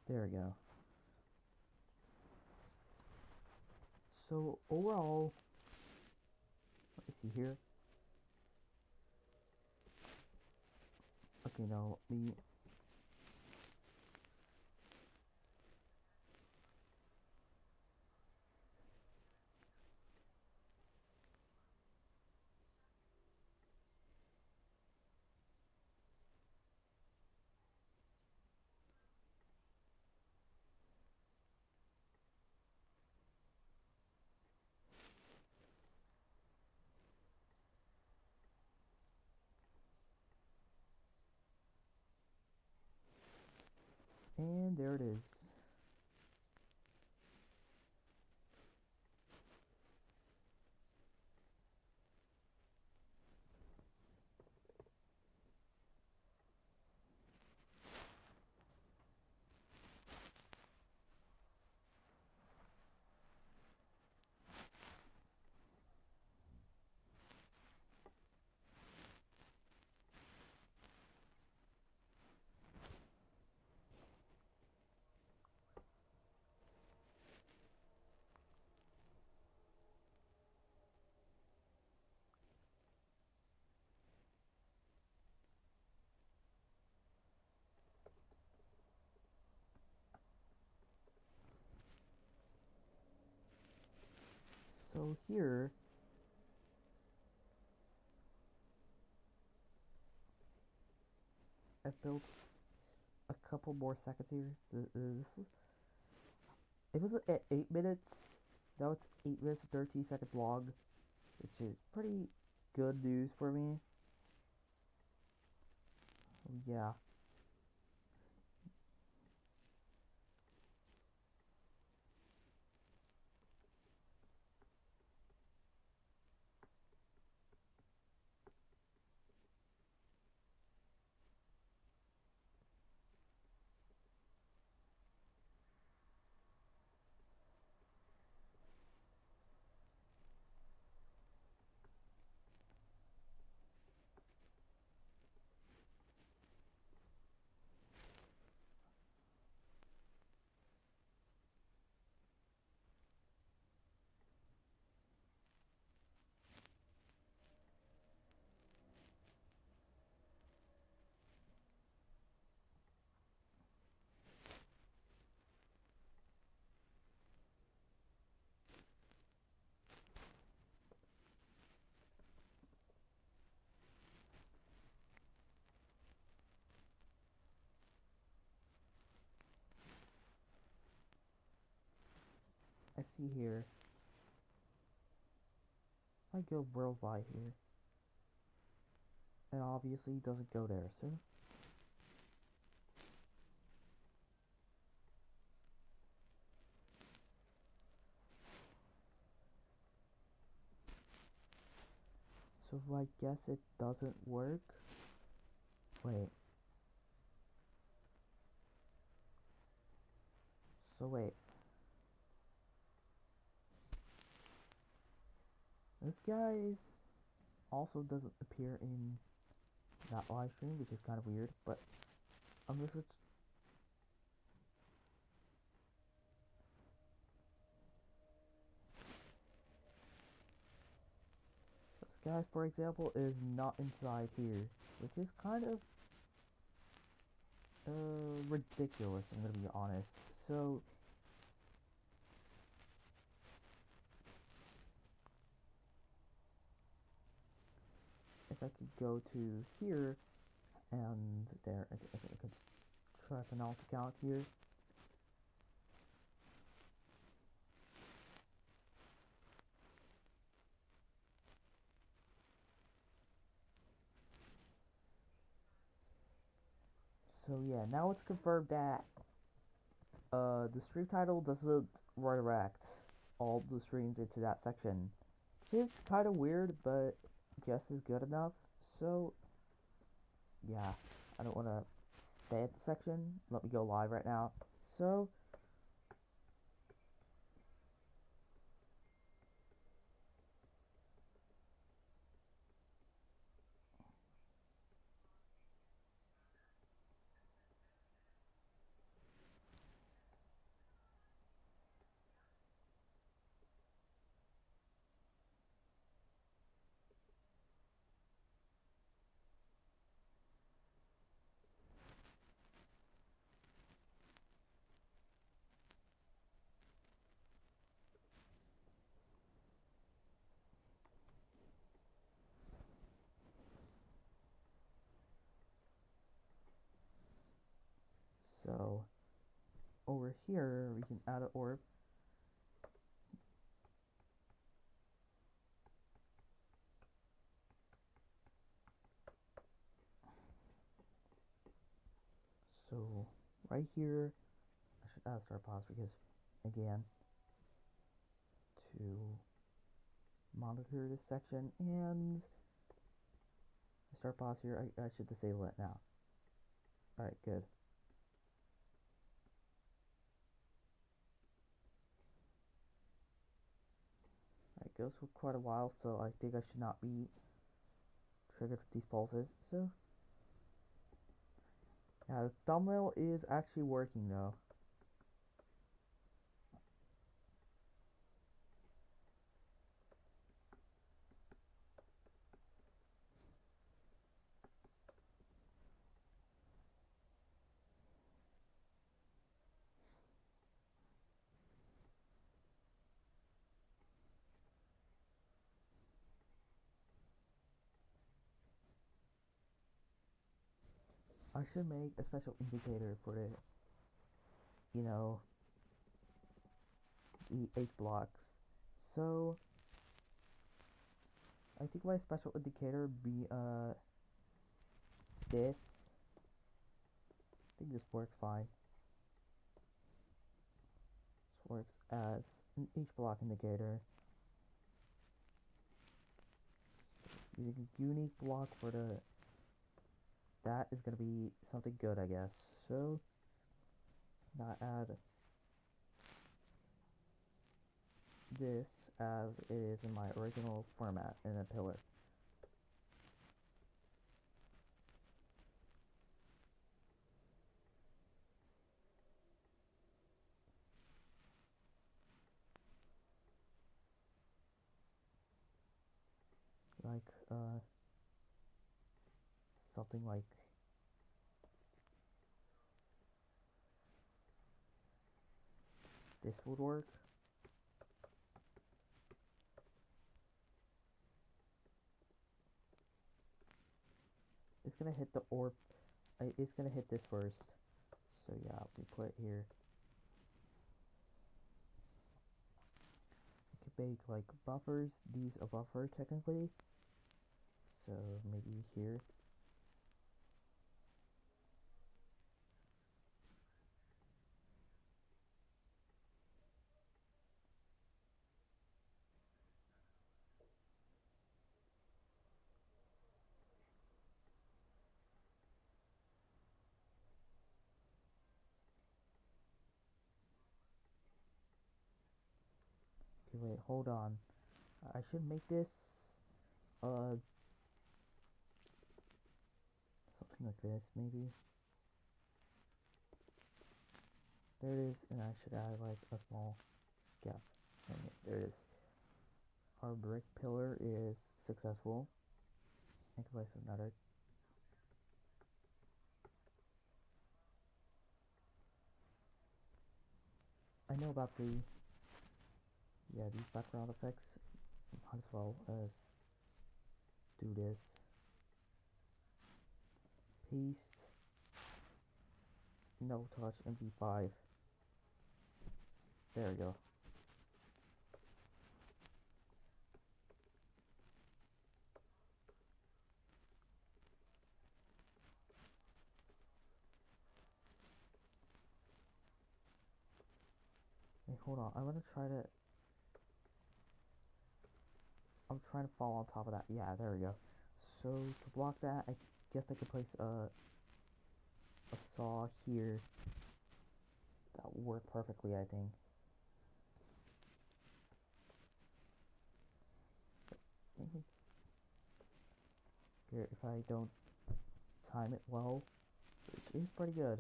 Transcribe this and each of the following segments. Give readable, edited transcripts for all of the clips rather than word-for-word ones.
There we go. So overall, let me see here. Okay, now let me. And there it is. So here, I built a couple more seconds here. It was at 8 minutes. Now it's 8 minutes and 13 seconds long, which is pretty good news for me. Yeah. I see here. I go worldwide here. And obviously it doesn't go there, so. So I guess it doesn't work. Wait. So wait. This guy also doesn't appear in that live stream, which is kind of weird, but I'm gonna switch. This guy, for example, is not inside here, which is kind of ridiculous, I'm gonna be honest. So if I could go to here and there, I think I could try an alt account here. So yeah, now it's confirmed that the stream title doesn't redirect all the streams into that section. Which is kind of weird, but I guess is good enough. So yeah, I don't want to stay at the section. Let me go live right now. So over here we can add an orb. So right here, I should add start pause because again, to monitor this section, and start pause here. I should disable it now. Alright, good. It goes for quite a while, so I think I should not be triggered with these pulses. So yeah, the thumbnail is actually working though. I should make a special indicator for the, you know, the 8 blocks. So I think my special indicator would be this. I think this works fine. This works as an each block indicator. So using a unique block for that is gonna be something good, I guess. So not add this as it is in my original format in a pillar. Like something like this would work. It's gonna hit the orb. It's gonna hit this first. So yeah, we put it here. You can make like buffers. These a buffer technically. So maybe here. Okay, wait, hold on. I should make this something like this maybe. There it is, and I should add like a small gap. Okay, there it is. Our brick pillar is successful. I can place another. I know about these background effects. Might as well as do this. Paste. No touch MP5. There we go. Hey, hold on. I'm trying to fall on top of that. Yeah, there we go. So to block that, I guess I could place a saw here. That will work perfectly, I think. Here, if I don't time it well, it is pretty good.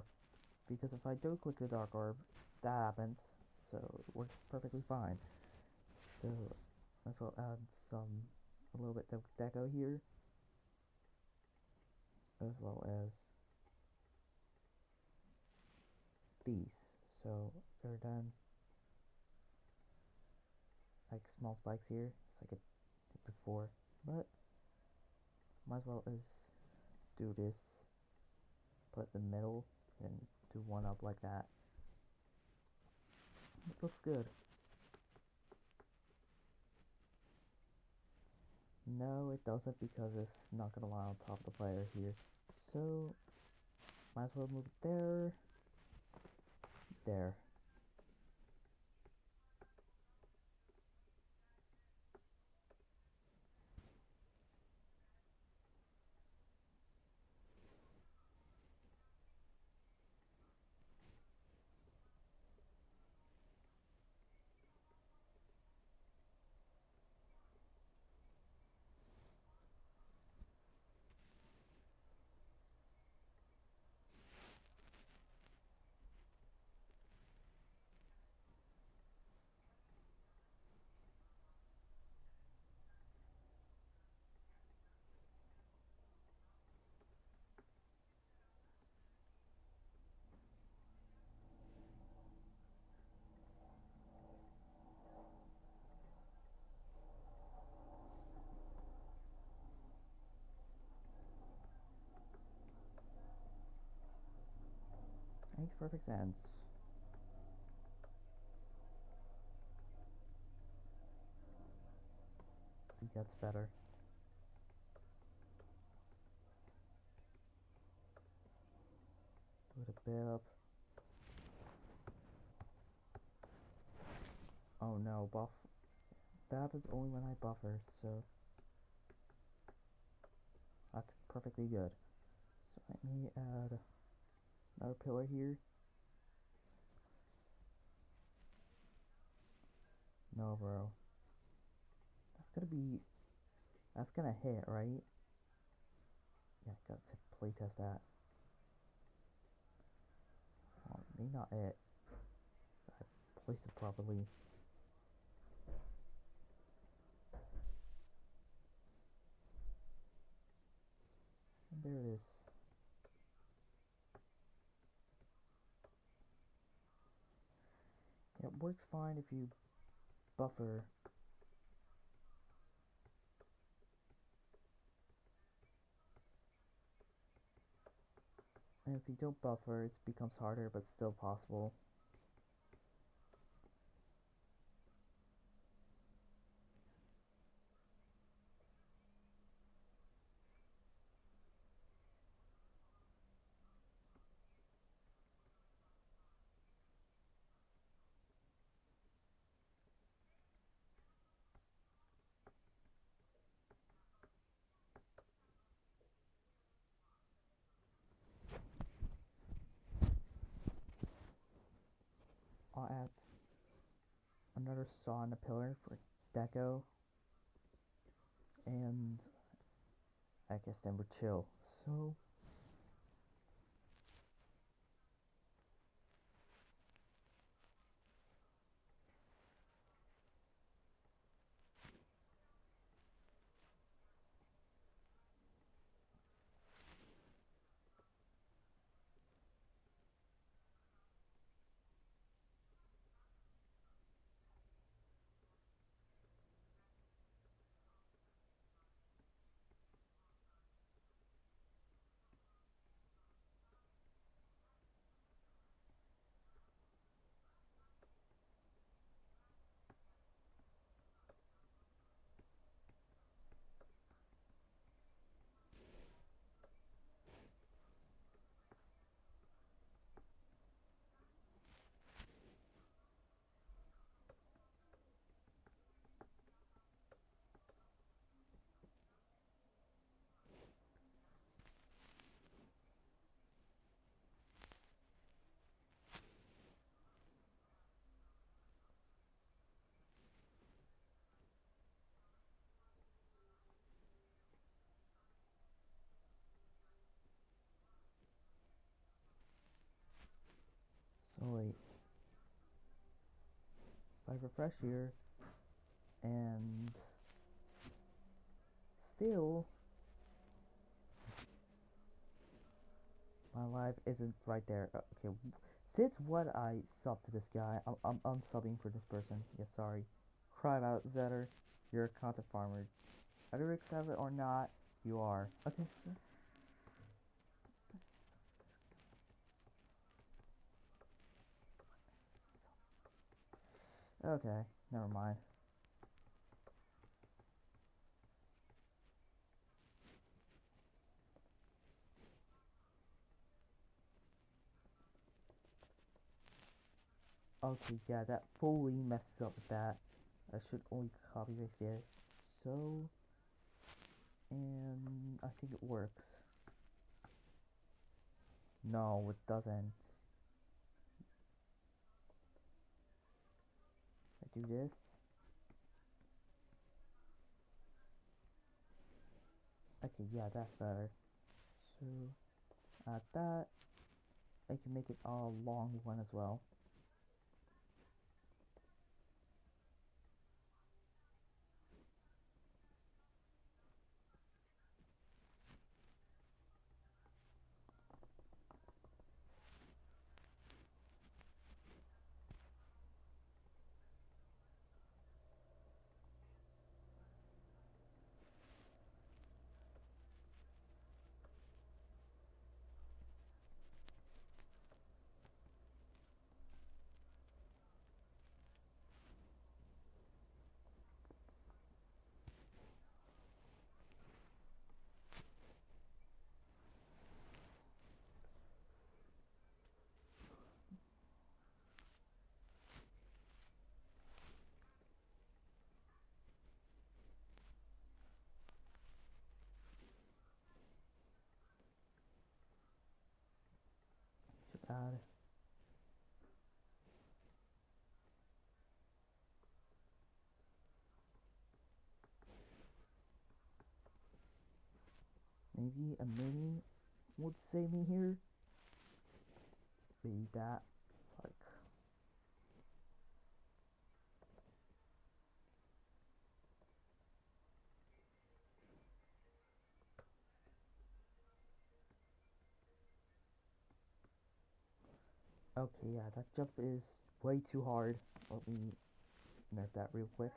Because if I do click the dark orb, that happens. So it works perfectly fine. So as well add a little bit of deco here, as well as these. So they're done. Like small spikes here, like I did before, but might as well as do this, put the middle, and do one up like that. It looks good. No, it doesn't because it's not gonna lie on top of the player here. So, might as well move it there. There. Makes perfect sense. I think that's better. Put a bit up. Oh no, buff. That is only when I buffer, so that's perfectly good. So let me add another pillar here. No, bro. That's gonna hit, right? Yeah, got to playtest that. Well, maybe not it. I placed it properly. And there it is. It works fine if you buffer. And if you don't buffer, it becomes harder, but still possible. I'll add another saw on the pillar for deco, and I guess then we're chill. So wait. If I refresh here, and still my life isn't right there. Okay, since what I subbed to this guy, I'm unsubbing for this person. Yeah, sorry. Cry out, Zetter. You're a content farmer. Whether you accept it or not, you are. Okay. Okay, never mind. Okay, yeah, that fully messes up with that. I should only copy paste this. So, and I think it works. No, it doesn't. I do this. Okay, yeah, that's better. So, add that. I can make it a long one as well. Should add. Maybe a mini would save me here. Maybe that. Like. Okay, yeah, that jump is way too hard. Let me note that real quick.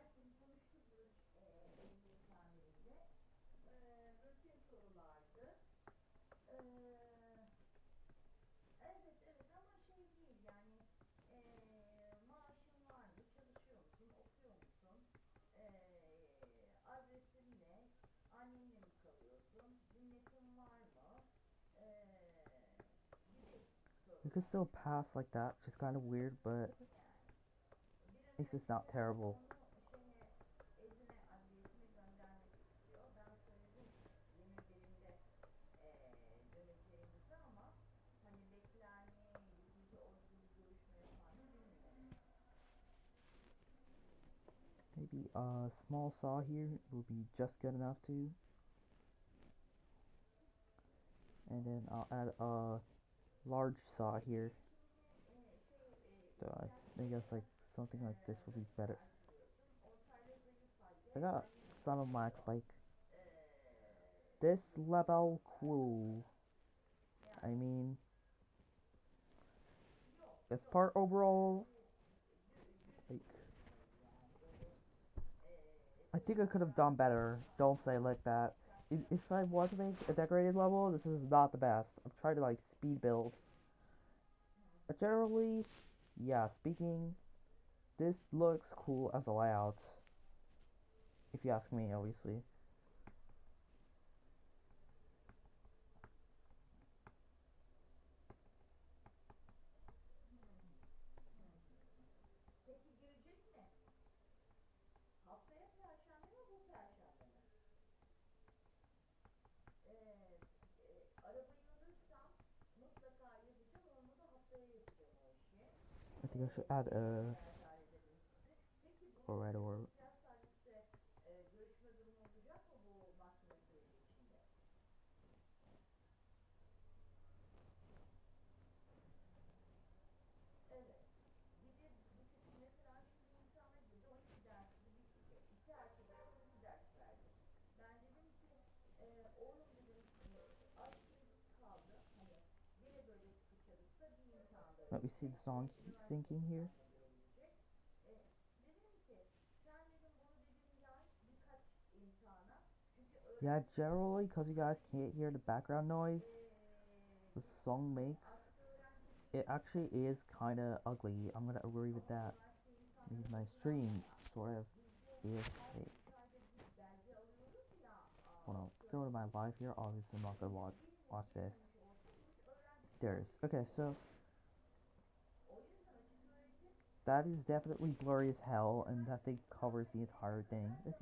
You can still pass like that, which is kind of weird, but it's just not terrible. Maybe a small saw here will be just good enough too. And then I'll add a large saw here. So I guess like something like this would be better. I got some of my like this level cool. I mean, this part overall, like, I think I could have done better. Don't say like that. If I was to make a decorated level, this is not the best. I'm trying to like speed build. But generally, yeah, speaking, this looks cool as a layout. If you ask me, obviously. I think I should add a red orb. Let me see the song syncing here. Yeah, generally, because you guys can't hear the background noise the song makes, it actually is kind of ugly. I'm gonna agree with that. need my stream sort of is hold on, go to my live here. Obviously I'm not gonna watch this. There's okay, so that is definitely blurry as hell, and that thing covers the entire thing. It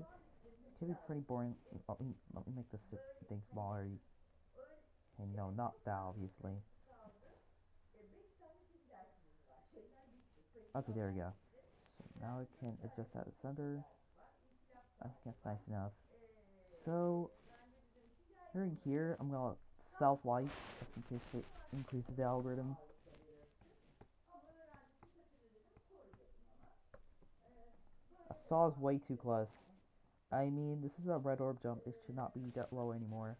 can be pretty boring. Let me make this thing smaller. And no, not that obviously. Okay, there we go. So now I can adjust that to center. I think that's nice enough. So during here, I'm gonna self-light just in case it increases the algorithm. A saw is way too close. I mean, this is a red orb jump. It should not be that low anymore.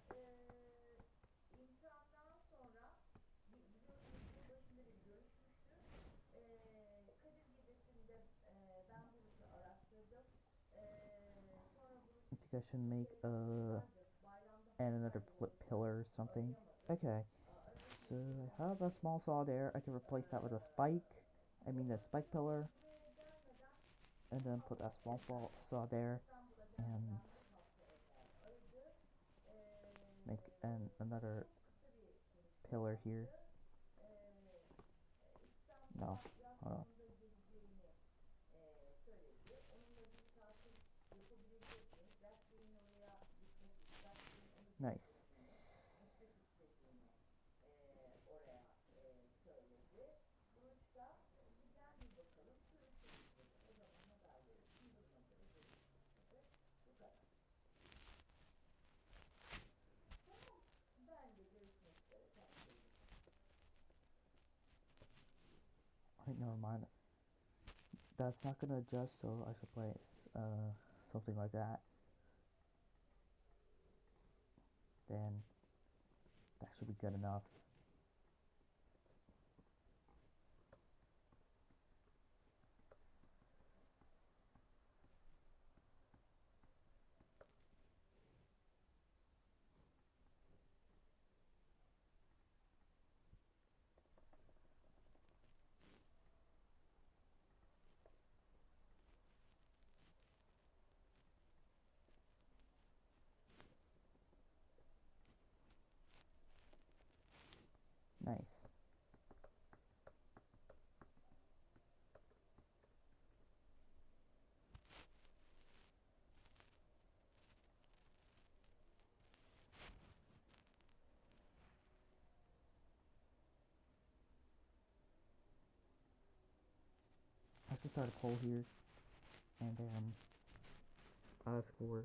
I think I should make and another pillar or something. Okay, so I have a small saw there. I can replace that with a spike. I mean a spike pillar, and then put that small saw there, and make another pillar here. No, hold on. Nice. Alright, never mind. That's not gonna adjust, so I should play something like that. Then that should be good enough. Nice. I should start a poll here, and score.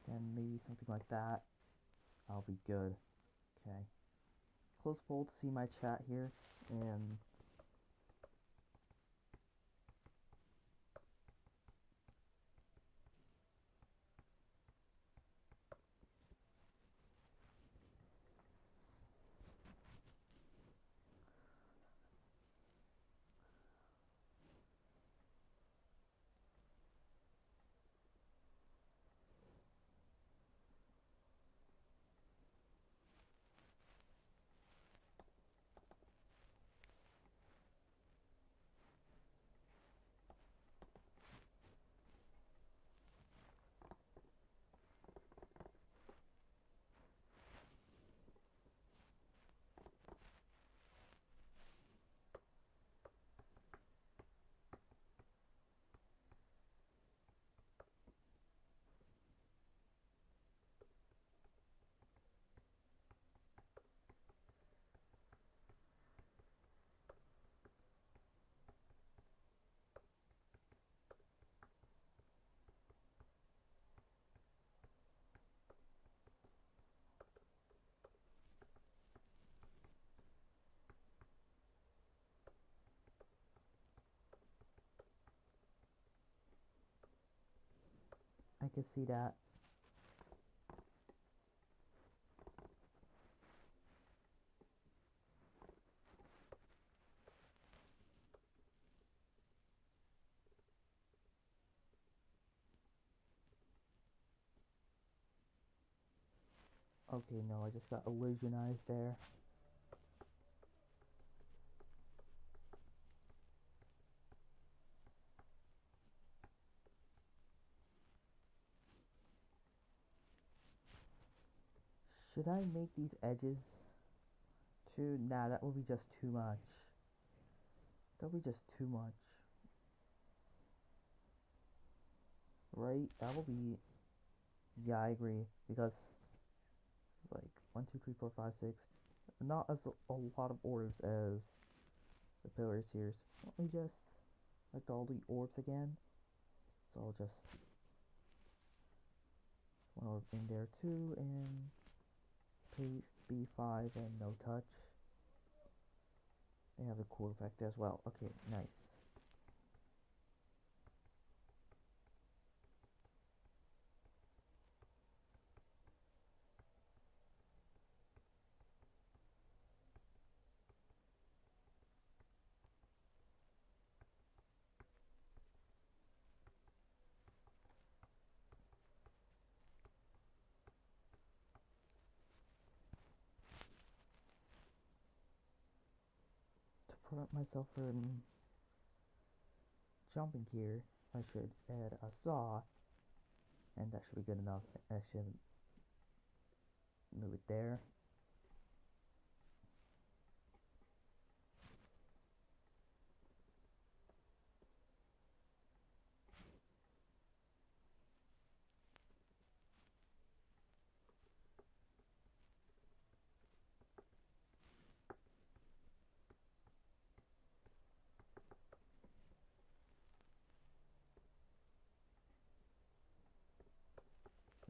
Then maybe something like that. I'll be good. Okay. Close poll to see my chat here, and I can see that. Okay, no, I just got illusionized there. Should I make these edges too? Nah, that would be just too much. That would be just too much. Right? That will be... Yeah, I agree. Because, like, 1, 2, 3, 4, 5, 6. Not as a lot of orbs as the pillars here. So let me just select all the orbs again. So I'll just... one orb in there too, and... paste B5 and no touch. They have a cool effect as well. Okay, nice. To prevent myself from jumping here, I should add a saw, and that should be good enough. I should move it there.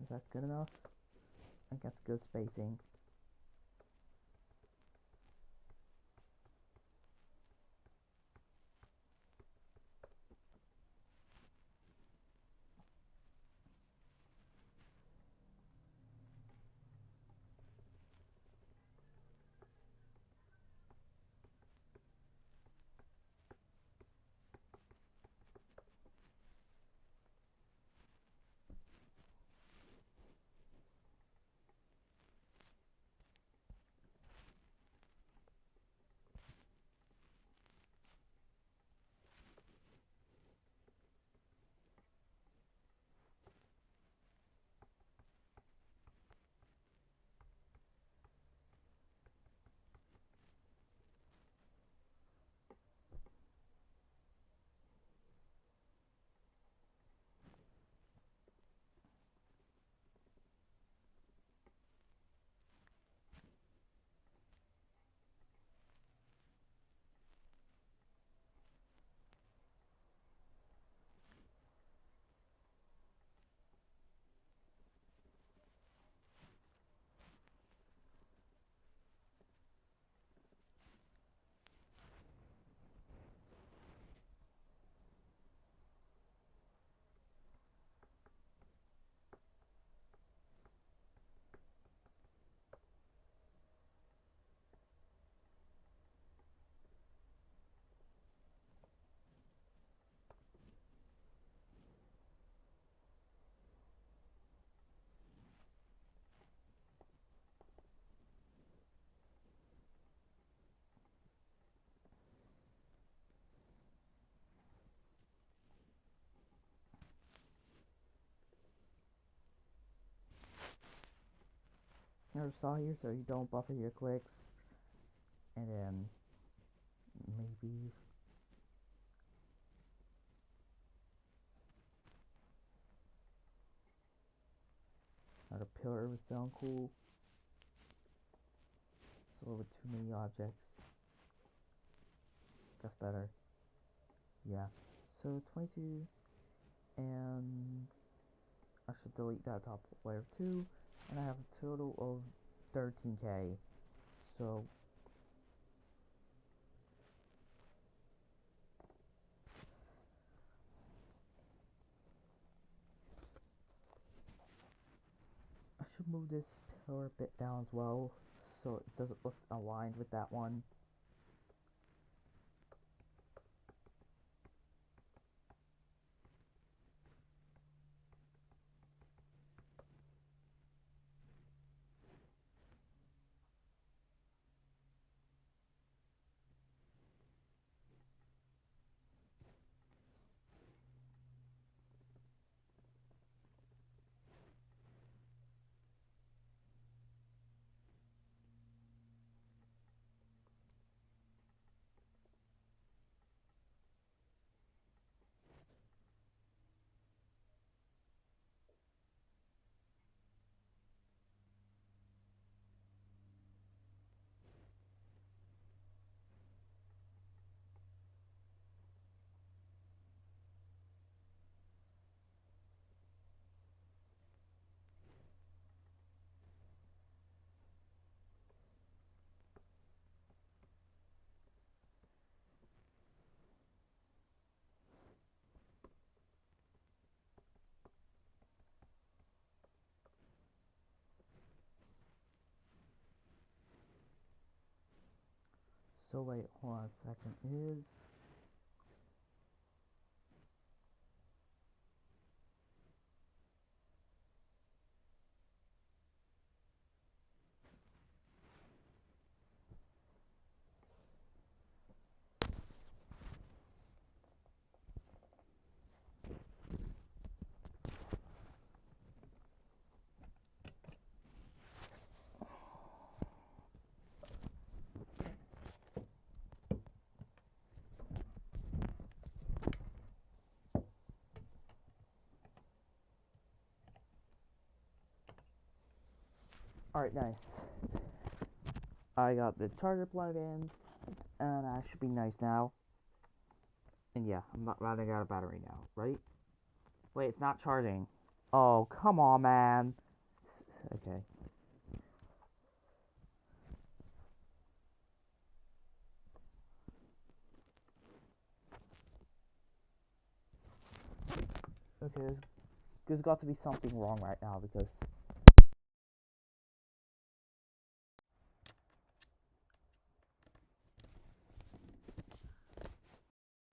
Is that good enough? I think that's good spacing. Another saw here so you don't buffer your clicks. And then maybe another pillar would sound cool. It's a little bit too many objects. That's better. Yeah. So 22, and I should delete that top layer too. And I have a total of 13k. So move this pillar bit down as well, so it doesn't look aligned with that one. So wait, hold on a second. Is alright, nice. I got the charger plugged in, and I should be nice now. And yeah, I'm not running out of battery now, right? Wait, it's not charging. Oh, come on, man. Okay. Okay, there's got to be something wrong right now because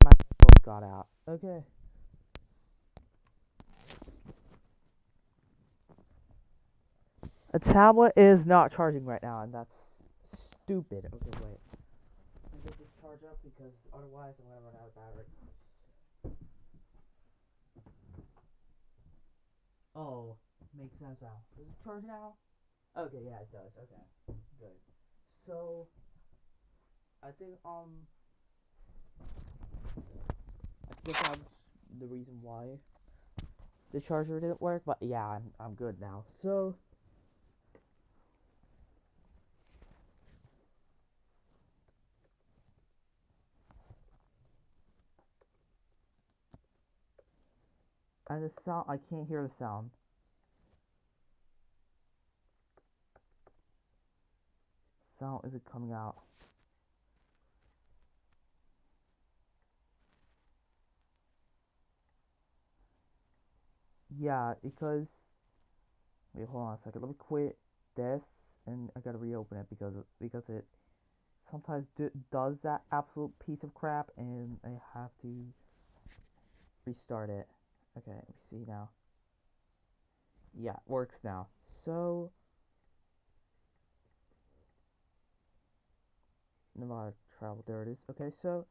my headphones got out. Okay. A tablet is not charging right now, and that's stupid. Okay, wait. Let me get this charge up because otherwise I'm gonna run out of battery. Oh, makes sense now. Does it charge now? Okay, yeah, it does. Okay, good. So, I think that's the reason why the charger didn't work. But yeah, I'm good now. So, and the sound, I can't hear the sound. Sound isn't coming out. Yeah, because wait, hold on a second. Let me quit this, and I gotta reopen it because it sometimes does that absolute piece of crap, and I have to restart it. Okay, let me see now. Yeah, it works now. So, Nevada travel. There it is. Okay, so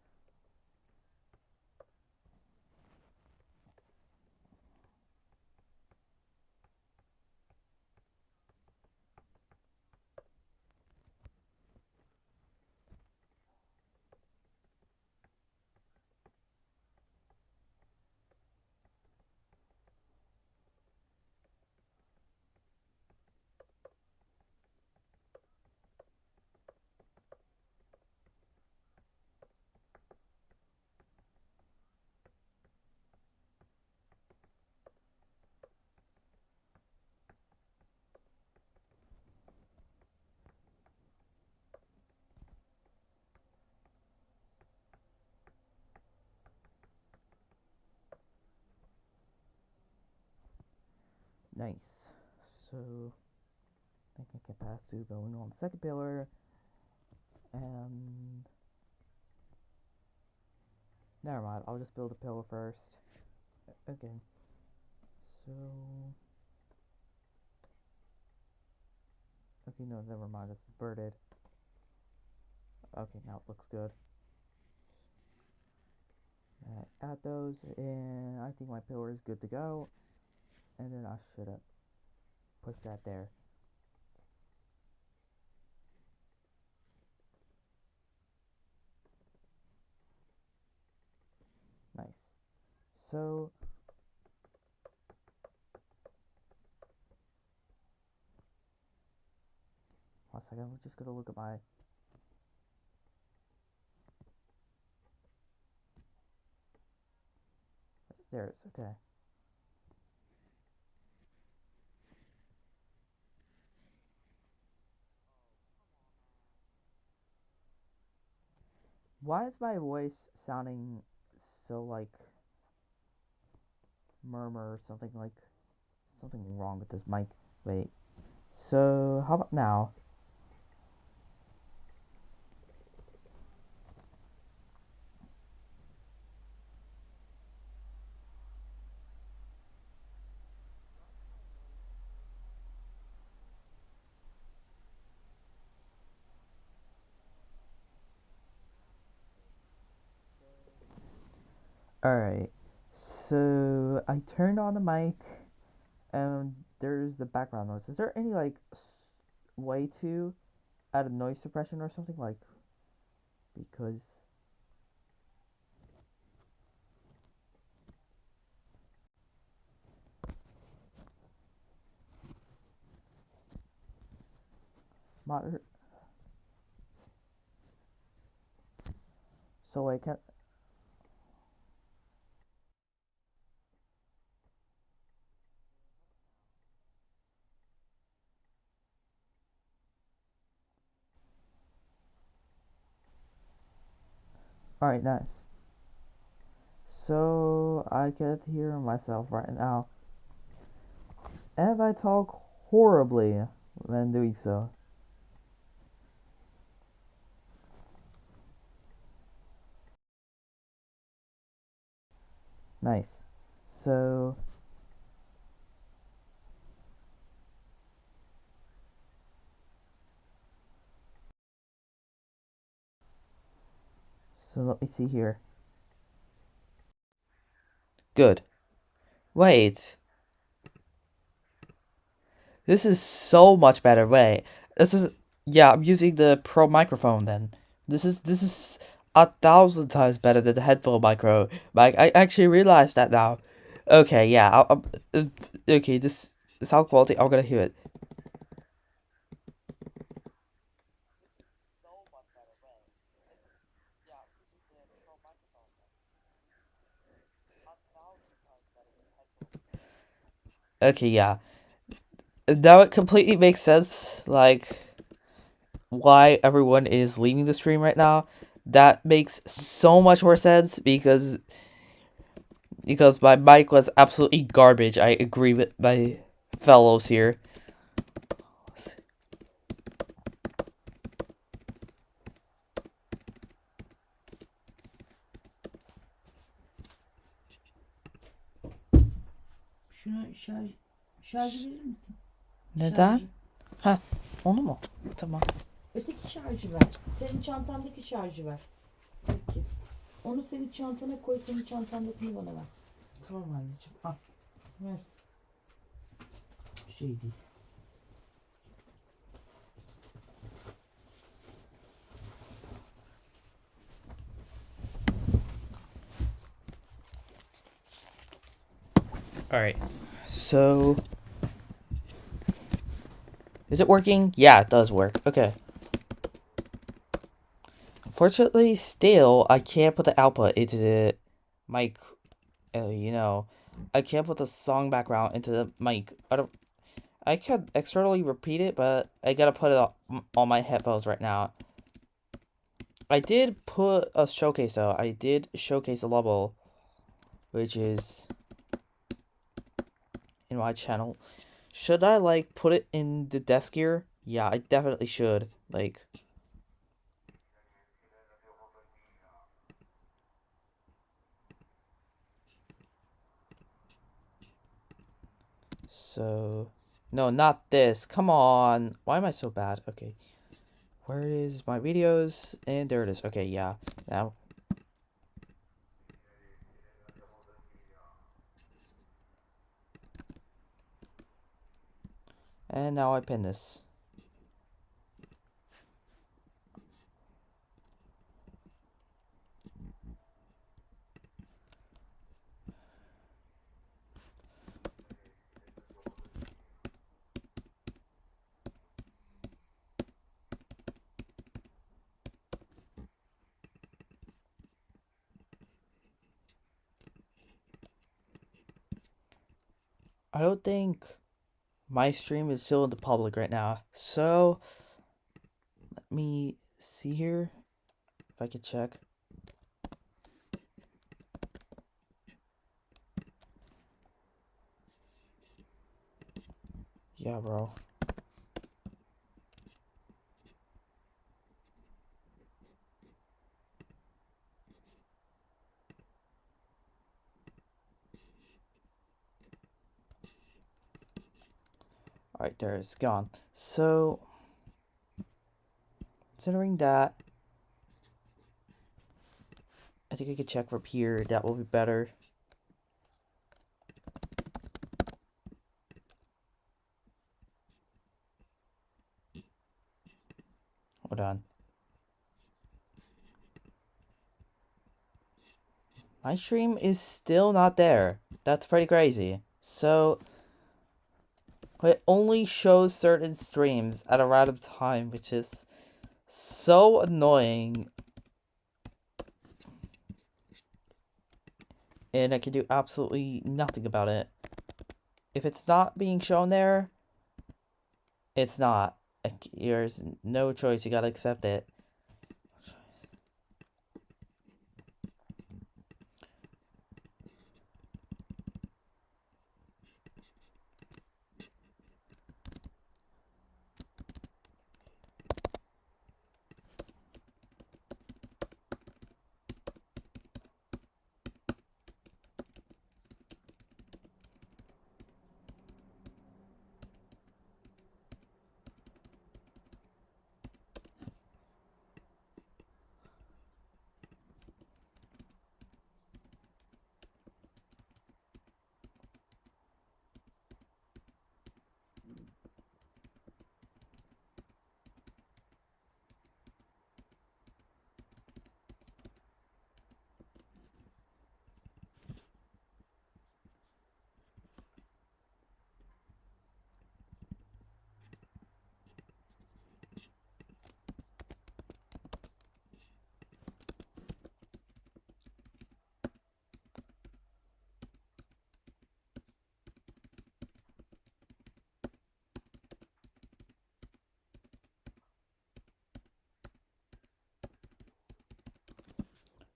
nice. So I think I can pass through going on the second pillar. And never mind, I'll just build a pillar first. Okay. So okay, no, never mind, it's inverted. Okay, now it looks good. Add those, and I think my pillar is good to go. And then I should have pushed that there. Nice. So one second, we're just gonna look at my. There it is. Okay. Why is my voice sounding so like murmur or something like something wrong with this mic? Wait. So how about now? Alright. So I turned on the mic and there's the background noise. Is there any like way to add a noise suppression or something like because monitor so I can alright, nice. So I can hear myself right now. And I talk horribly when doing so. Nice. So let me see here. Good. Wait. This is so much better. Wait. This is yeah, I'm using the pro microphone then. This is 1,000 times better than the headphone micro. Like I actually realized that now. Okay, yeah. Okay, this sound quality. I'm gonna hear it. Okay, yeah. Now it completely makes sense. Like why everyone is leaving the stream right now. That makes so much more sense because my mic was absolutely garbage. I agree with my fellows here. Şunu şarjı verir misin? Neden? Şarjı. Ha, onu mu? Tamam. Öteki şarjı ver. Senin çantandaki şarjı ver. Peki. Onu senin çantana koy, senin çantandakini bana ver. Tamam anneciğim. Al. Versin. Şey değil. Alright. So is it working? Yeah, it does work. Okay. Unfortunately, still, I can't put the output into the mic. I can't put the song background into the mic. I could externally repeat it, but I gotta put it on my headphones right now. I did put a showcase though. I did showcase a level, which is in my channel. Should I, like, put it in the desk here? Yeah, I definitely should. Like... So... No, not this. Come on. Why am I so bad? Okay. Where is my videos? And there it is. Okay, yeah. Now... And now I pin this. I don't think my stream is still in the public right now. So, let me see here if I can check. Yeah, bro. Alright, there it's gone. So, considering that, I think I could check from here. That will be better. Hold on. My stream is still not there. That's pretty crazy. So, it only shows certain streams at a random time, which is so annoying. And I can do absolutely nothing about it. If it's not being shown there, it's not. There's no choice. You gotta accept it.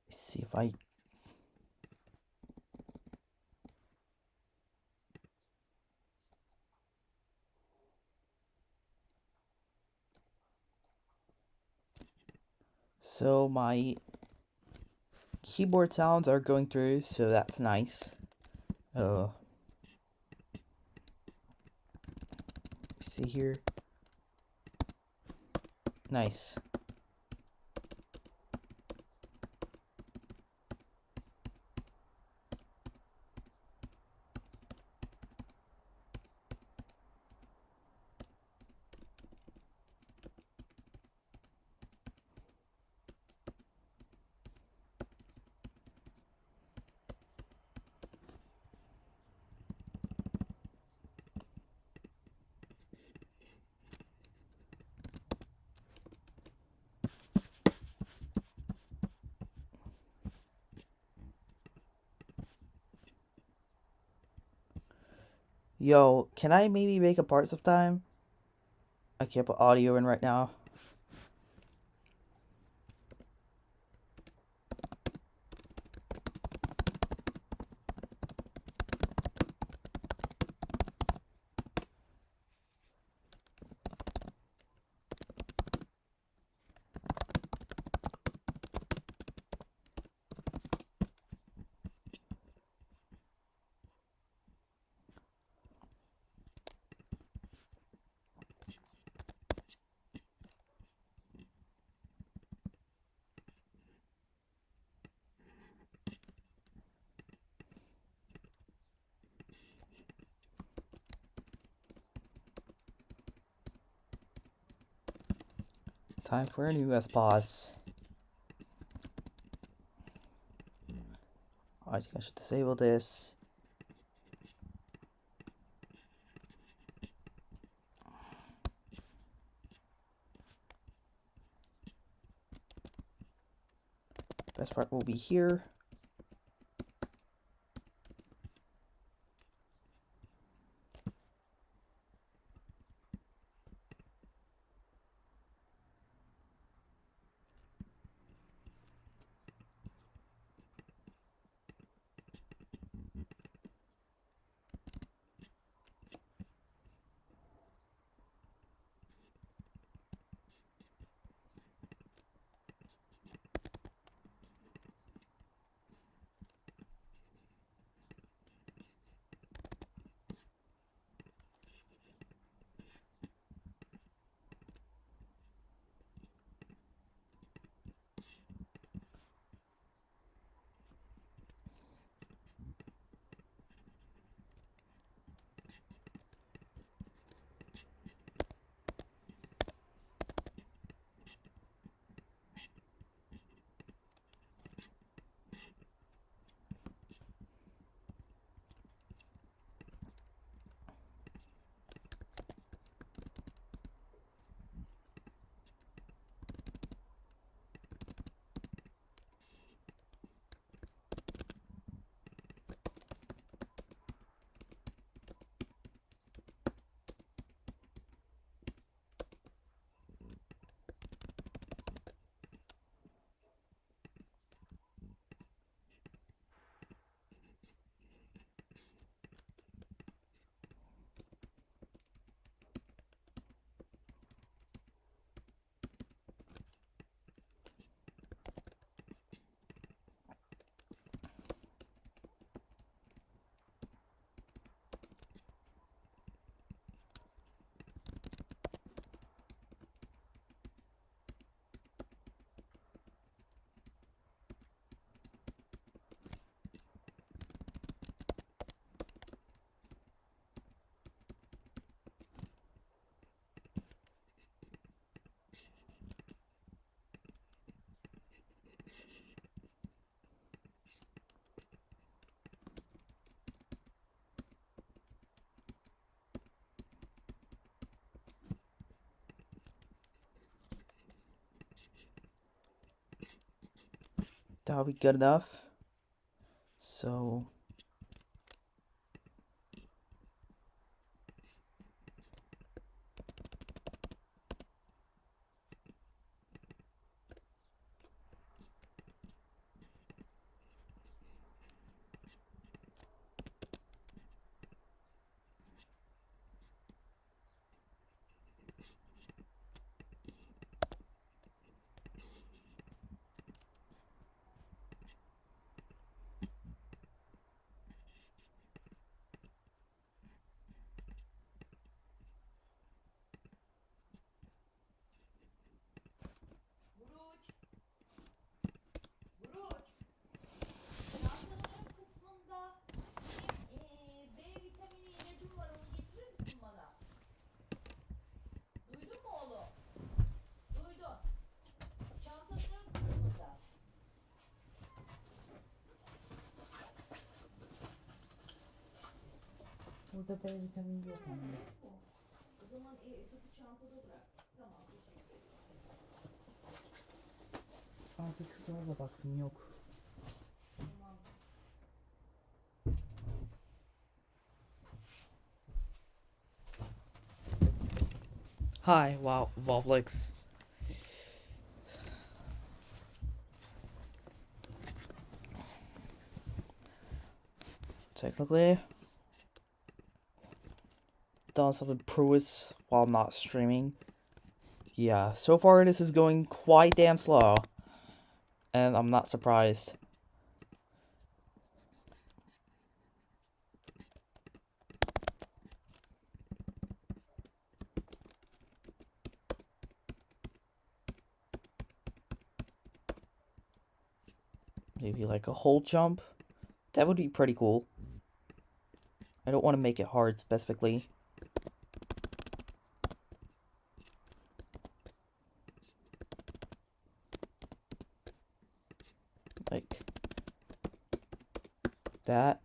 Let's see if I... So my keyboard sounds are going through, so that's nice. See here. Nice. Yo, can I maybe make a part sometime? I can't put audio in right now. Time for a new S-Boss. I think I should disable this. Best part will be here. That'll be good enough. So Burada B vitamini yok anne. O zaman topu çantada bırak. Tamam, teşekkür ederim. Arka kısmına da baktım, yok. Tamam. hi, wow, Volvlix. Technically, done something prowess while not streaming. Yeah, so far this is going quite damn slow, and I'm not surprised. Maybe like a whole jump? That would be pretty cool. I don't want to make it hard specifically. that.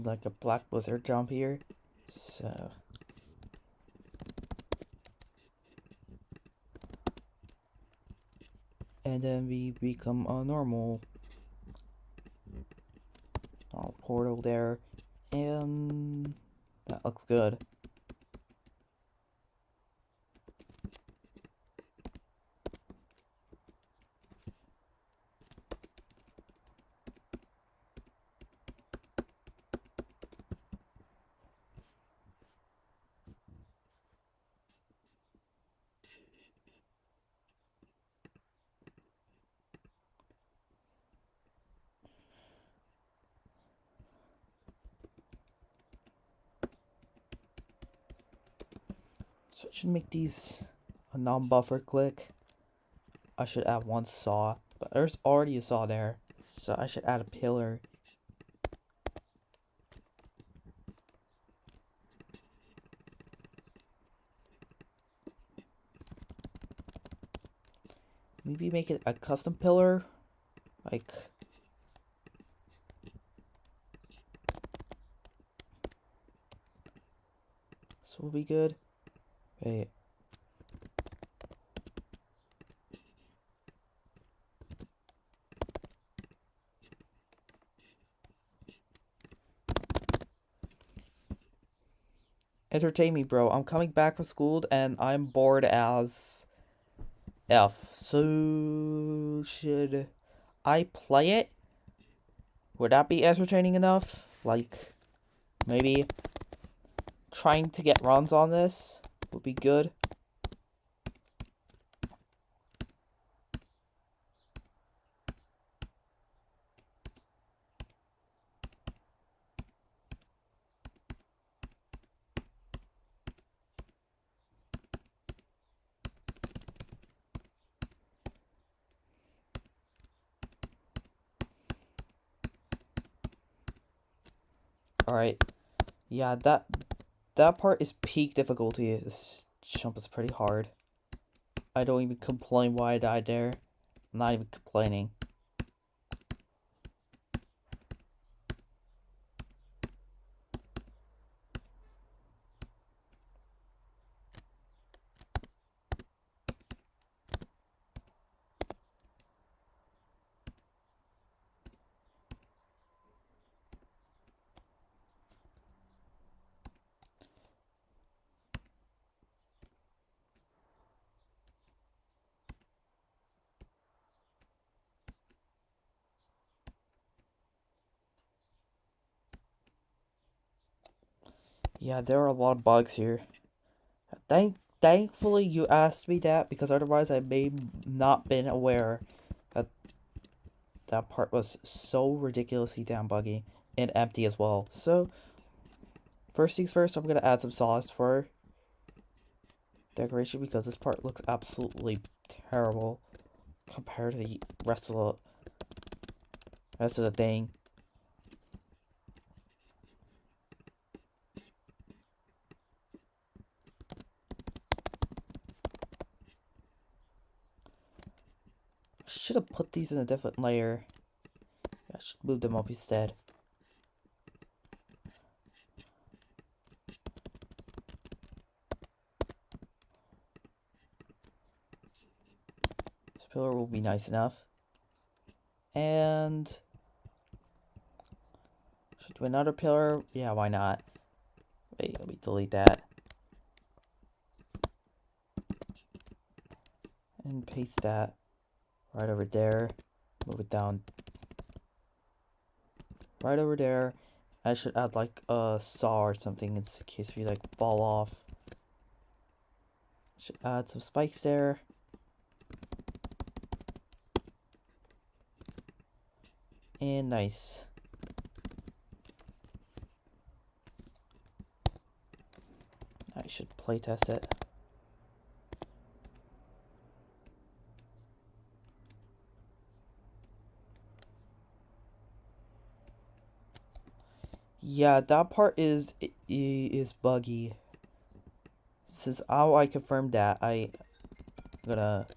Like a black wizard jump here. So and then we become a normal portal there, and that looks good. So I should make these a non-buffer click. I should add one saw, but there's already a saw there, so I should add a pillar. Maybe make it a custom pillar, like this will be good. Wait. Entertain me, bro. I'm coming back from school and I'm bored as F. So should I play it? Would that be entertaining enough? Like, maybe trying to get runs on this would be good. Alright. Yeah, that part is peak difficulty. This jump is pretty hard. I don't even complain why I died there. I'm not even complaining. Yeah, there are a lot of bugs here. Thankfully you asked me that, because otherwise I may not been aware that that part was so ridiculously damn buggy and empty as well. So first things first, I'm gonna add some sauce for decoration, because this part looks absolutely terrible compared to the rest of the thing. Should have put these in a different layer. I should move them up instead. This pillar will be nice enough. And should do another pillar. Yeah, why not? Wait, let me delete that. And paste that right over there. Move it down right over there. I should add like a saw or something in case we like fall off. Should add some spikes there. And nice. I should playtest it. Yeah, that part is buggy. Since I confirmed that, I'm gonna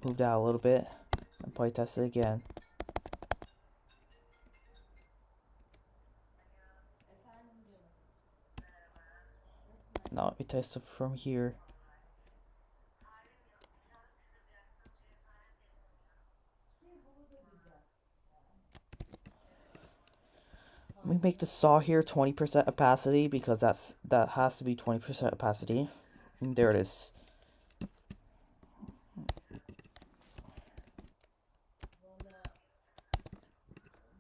move that a little bit and playtest it again. Efendim canım. Now let me test it from here. Let me make the saw here 20% opacity because that has to be 20% opacity. And there it is.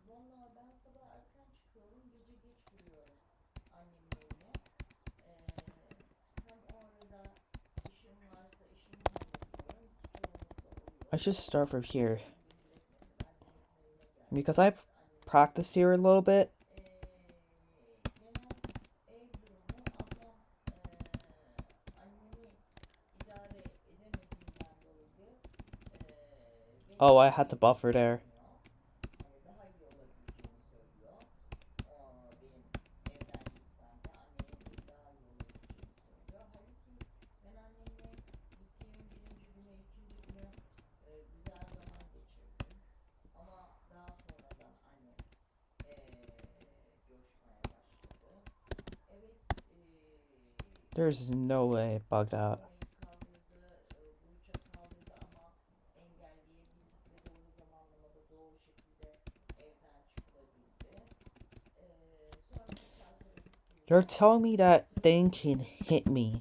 Valla ben sabah erken çıkıyorum, gece geç giriyorum annemin evine. Hem o arada işim varsa işimi hallediyorum. Çoğunlukla oluyor. I should start from here Dün millet mesela Deniz'in evine geldi. because I've practiced here a little bit. Genel ev durumu ablam annemi idare edemediğinden dolayı Oh, I had to buffer there. hani daha iyi olabileceğini söylüyor. O benim evden gitmemde annemin daha iyi olabileceğini söylüyor. Halbuki ben annemle gittiğim birinci günü, ikinci günü güzel zaman geçirdim. Ama daha sonradan annem coşmaya başladı. Evet, There's no way it bugged out. kaldırdı, Burç'a kaldırdı ama engelleyebildikleri doğru zamanlamada doğru şekilde evden çıkılabildi. Sonra bir saat sonra gittiğimde You're telling me that thing can hit me.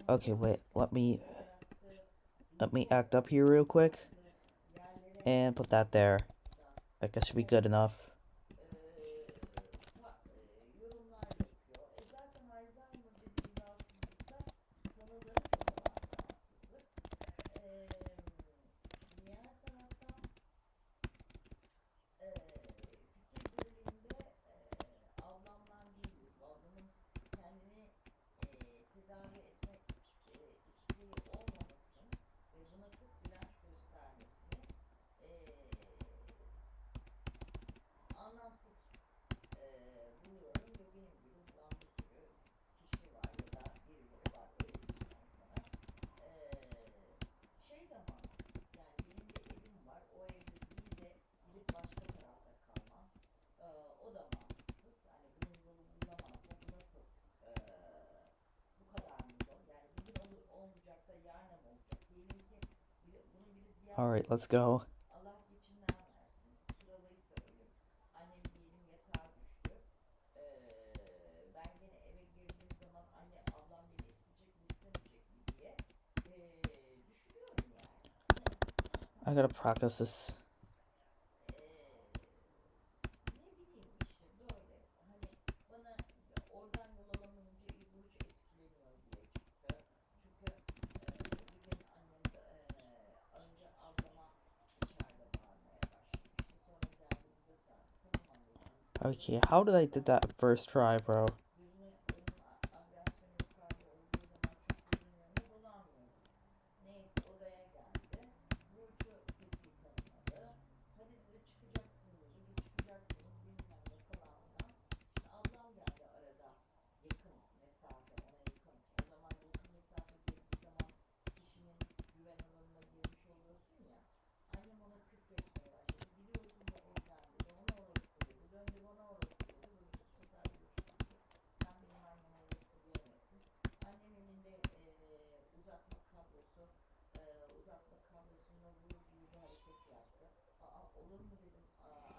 Okay, wait. Let me act up here real quick and put that there. I guess should be good enough. yorumlar yapıyor. Zaten Alzheimer dediği rahatsızlıkta sanıldığı çok olan rahatsızlık. Diğer taraftan fikir birliğinde ablamdan değiliz. Ablamın kendini tedavi etmek isteği olmamasının ve buna çok direnç göstermesini anlamsız buluyorum ve benim gibi bulan bir sürü kişi var ya da birileri var öyle diyeyim ben sana. Şey de mantıksız yani benim bir evim var o evde değil de gidip başka tarafta kalmam o da mantıksız hani bunun yolu bulunamaz mı bu nasıl bu kadar mı zor yani bugün olmayacak da yarın mı olacak diyelim ki bunu biri diğer Alright, let's go. Allah geçinden versin. Sıralaysa ölüm. Annem diyelim yatağa düştü. Ben gene eve girdiğim zaman anne ablam beni isteyecek mi istemeyecek mi diye düşünüyorum yani. I gotta practice this. Ne bileyim işte böyle hani bana oradan yol alamayınca burç etkileniyor diye çıktı. Çünkü bir gün annem önce ablama içeride bağırmaya başlamıştı. Sonra geldi bize sardı. Tamam anneciğim sen Okay, how did I did that first try, bro? gözüne onun agresyonu yukarıda olduğu zaman çok gözünün önünde dolanmıyordu. Neyse odaya geldi. Burcu peki tanımadı. Hadi dedi çıkacaksın dedi. Bir çıkacaksınız bilmem ne falan filan. Şimdi ablam geldi arada yakın mesafe ona yakın. O zaman yakın mesafe girdiği zaman kişinin güven alanına girmiş oluyorsun ya. Annem ona küfretmeye başladı. Biliyorsun bu evden dedi. Ona orospu dedi. Döndü bana orospu dedi. Bu sefer görüştüm. Sen benim anneme orospu diyemezsin. Annem elinde uzatma kablosu uzatma kablosuna vurur gibi bir hareket yaptı. Aa olur mu dedim.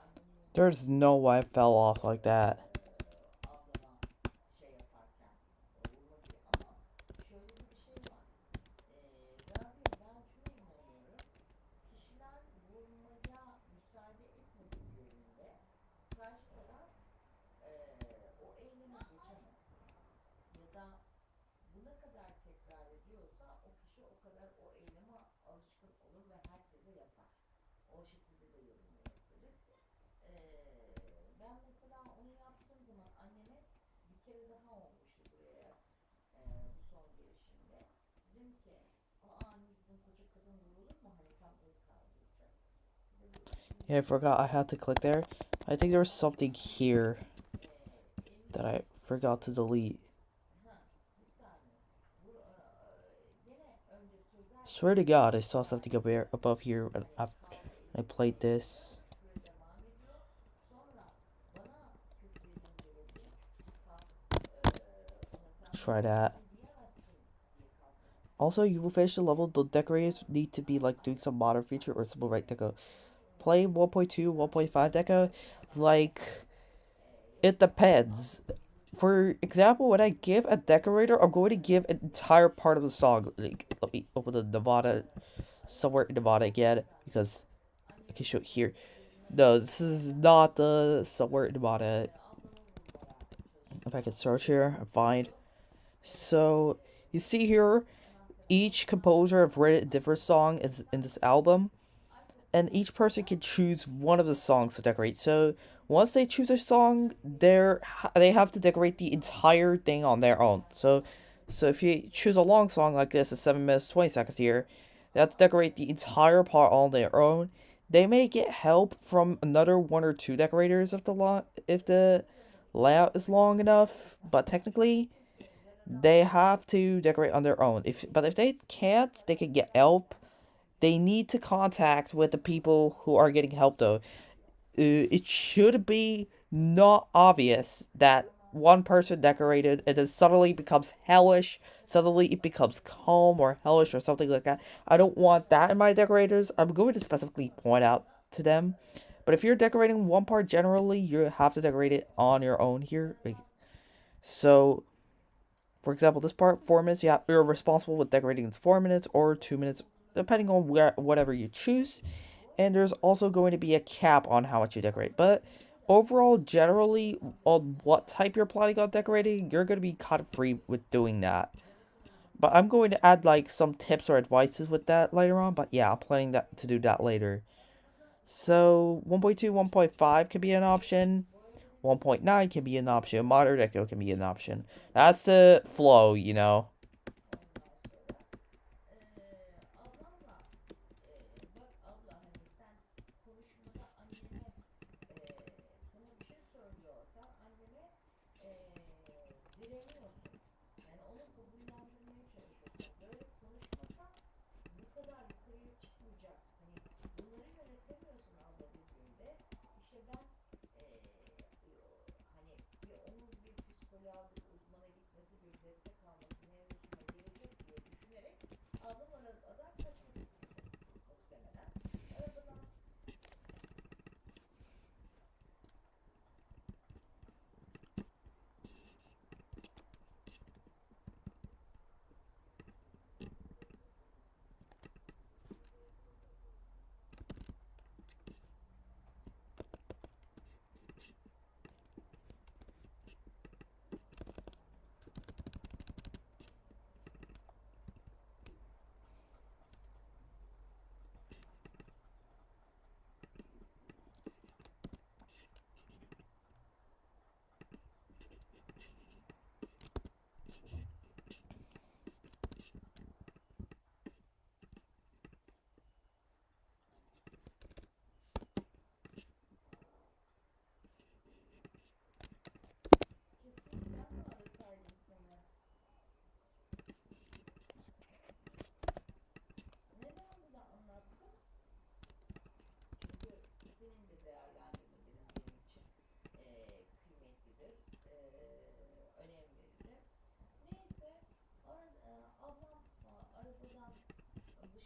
Annemin elinde There's no way I fell off like that. ablama şey yaparken vurma gibi ama şöyle bir şey var. Rabia ben şuna inanıyorum. Kişiler vurmaya müsaade etmediklerinde karşı taraf o eyleme geçemez. Ya da bu ne kadar tekrar ediyorsa o Yeah, I forgot I had to click there. I think there was something here that I forgot to delete. Swear to God, I saw something up here, above here when I played this. Try that. Also, you will finish the level, the decorators need to be like doing some modern feature or simple right deco. Play 1.2, 1.5 deco, like, it depends. For example, when I give a decorator, I'm going to give an entire part of the song. Like, let me open the Nevada, somewhere in Nevada again, because I can show it here. No, this is not the somewhere in Nevada. If I can search here and find. So, you see here, each composer have written a different song is in this album, and each person can choose one of the songs to decorate. So once they choose a song, they have to decorate the entire thing on their own. So if you choose a long song like this, it's 7 minutes 20 seconds here, they have to decorate the entire part on their own. They may get help from another one or two decorators if the layout is long enough, but technically they have to decorate on their own. If they can't, they can get help. They need to contact with the people who are getting help though. It should be not obvious that one person decorated and then suddenly becomes hellish, suddenly it becomes calm or hellish or something like that. I don't want that in my decorators. I'm going to specifically point out to them. But if you're decorating one part generally, you have to decorate it on your own here. So, for example, this part, 4 minutes, you're responsible with decorating it's 4 minutes or 2 minutes, depending on whatever you choose. And there's also going to be a cap on how much you decorate. But overall, generally, on what type you're planning on decorating, you're going to be kind of free with doing that. But I'm going to add like some tips or advices with that later on. But yeah, I'm planning to do that later. So 1.2, 1.5 can be an option. 1.9 can be an option. Modern Deco can be an option. That's the flow, you know.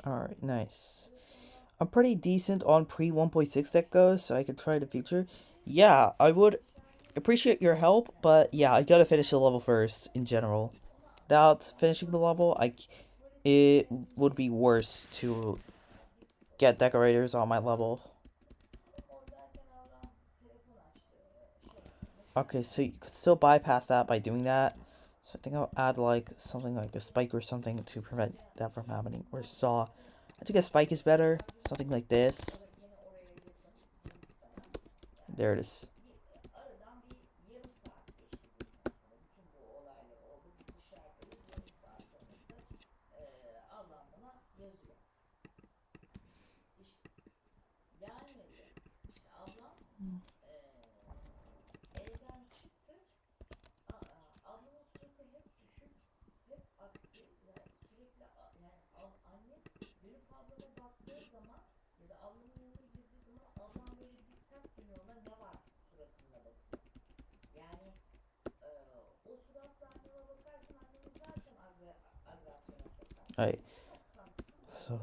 Alright, nice. I'm pretty decent on pre 1.6 that goes, so I could try the future. Yeah, I would appreciate your help, but yeah, I gotta finish the level first in general. Without finishing the level, it would be worse to get decorators on my level. Okay, so you could still bypass that by doing that. So I think I'll add like something like a spike or something to prevent that from happening. Or saw. I think a spike is better. Something like this. There it is. Evden çıktık. Ablamın suratı hep düşük, hep aksi. Yani sürekli yani annem dönüp ablama baktığı zaman ya da ablamın yanına girdiği zaman ablam böyle bir sert dönüyor, ona ne var suratında bakıyor. Yani o suratla anneme bakarken annemin zaten agresyona sokar. Alright, Yoksa so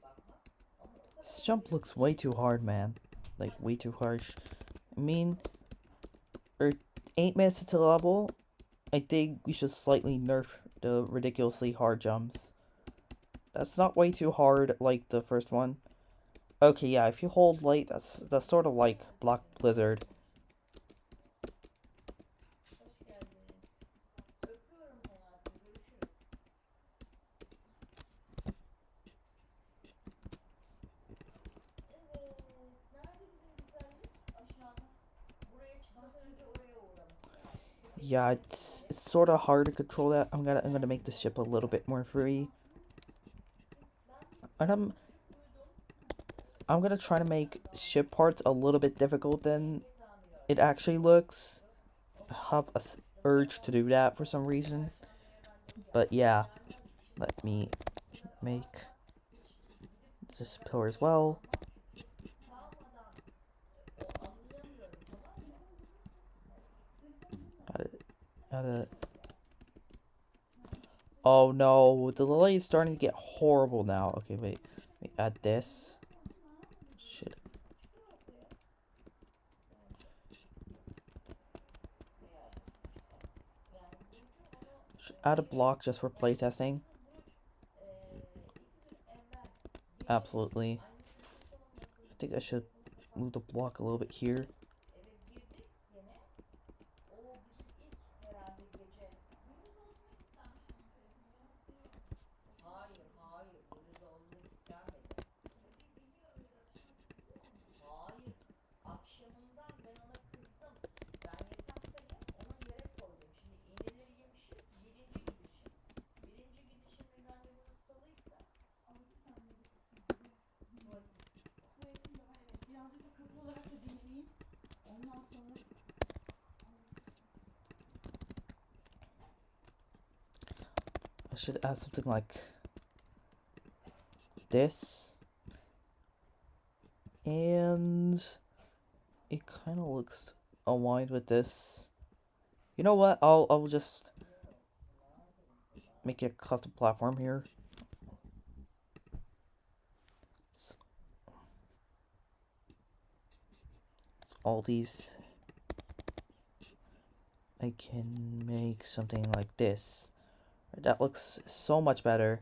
bakma. Ama o this kadar jump looks way too hard, man. Like, way too harsh. I mean, we're 8 minutes into the level. I think we should slightly nerf the ridiculously hard jumps. That's not way too hard like the first one. Okay, yeah, if you hold light, that's sort of like Block Blizzard. hoş geldin. Öpüyorum hayatım. Görüşürüz. Evet. Nerede bizim güzellik? Aşağıda. Buraya çıkmadan önce oraya uğraması lazım. Yeah, it's sort of hard to control that. I'm gonna make the ship a little bit more free. And I'm gonna try to make ship parts a little bit difficult than it actually looks. I have a urge to do that for some reason. But yeah, let me make this pillar as well. Add it. Oh no, the delay is starting to get horrible now. Okay, wait. Let me add this. Shit. Should add a block just for playtesting. Absolutely. I think I should move the block a little bit here. Akşamından ben ona kızdım. Ben yataktayım, ona yere koydum. Şimdi iğneleri yemişim, birinci gidişim. Birinci gidişimin randevusu salıysa. Tuvaletim de var, evet. Birazcık da kapı olarak da dinleyeyim. Ondan sonra I should add something like this. And it kind of looks aligned with this. You know what? I'll just make a custom platform here. So all these, I can make something like this. That looks so much better.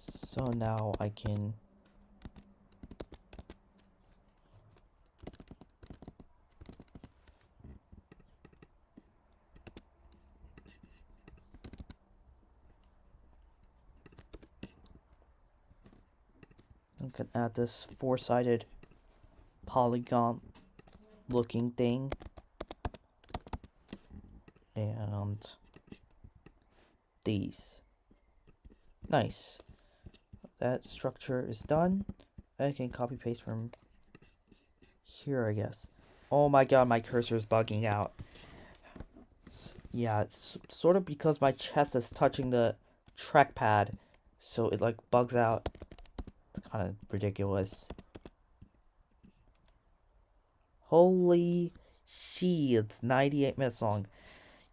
So now I can add this four-sided polygon looking thing. And these. Nice. That structure is done. I can copy paste from here, I guess. Oh my god, my cursor is bugging out. Yeah, it's sort of because my chest is touching the trackpad, so it like bugs out. It's kind of ridiculous. Holy shit, it's 98 minutes long.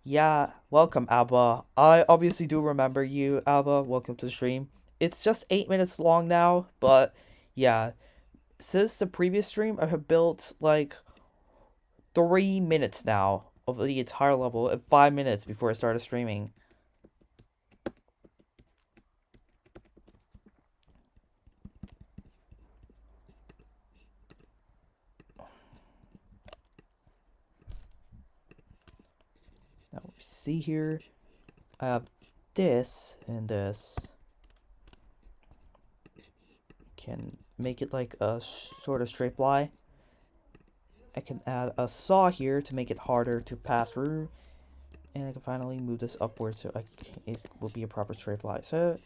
Yeah, welcome, Alba. I obviously do remember you, Alba. Welcome to the stream. It's just 8 minutes long now, but yeah. Since the previous stream, I have built like 3 minutes now of the entire level at 5 minutes before I started streaming. Now we see here, I have this and this. Can make it like a sort of straight line. I can add a saw here to make it harder to pass through, and I can finally move this upwards so it will be a proper straight line. So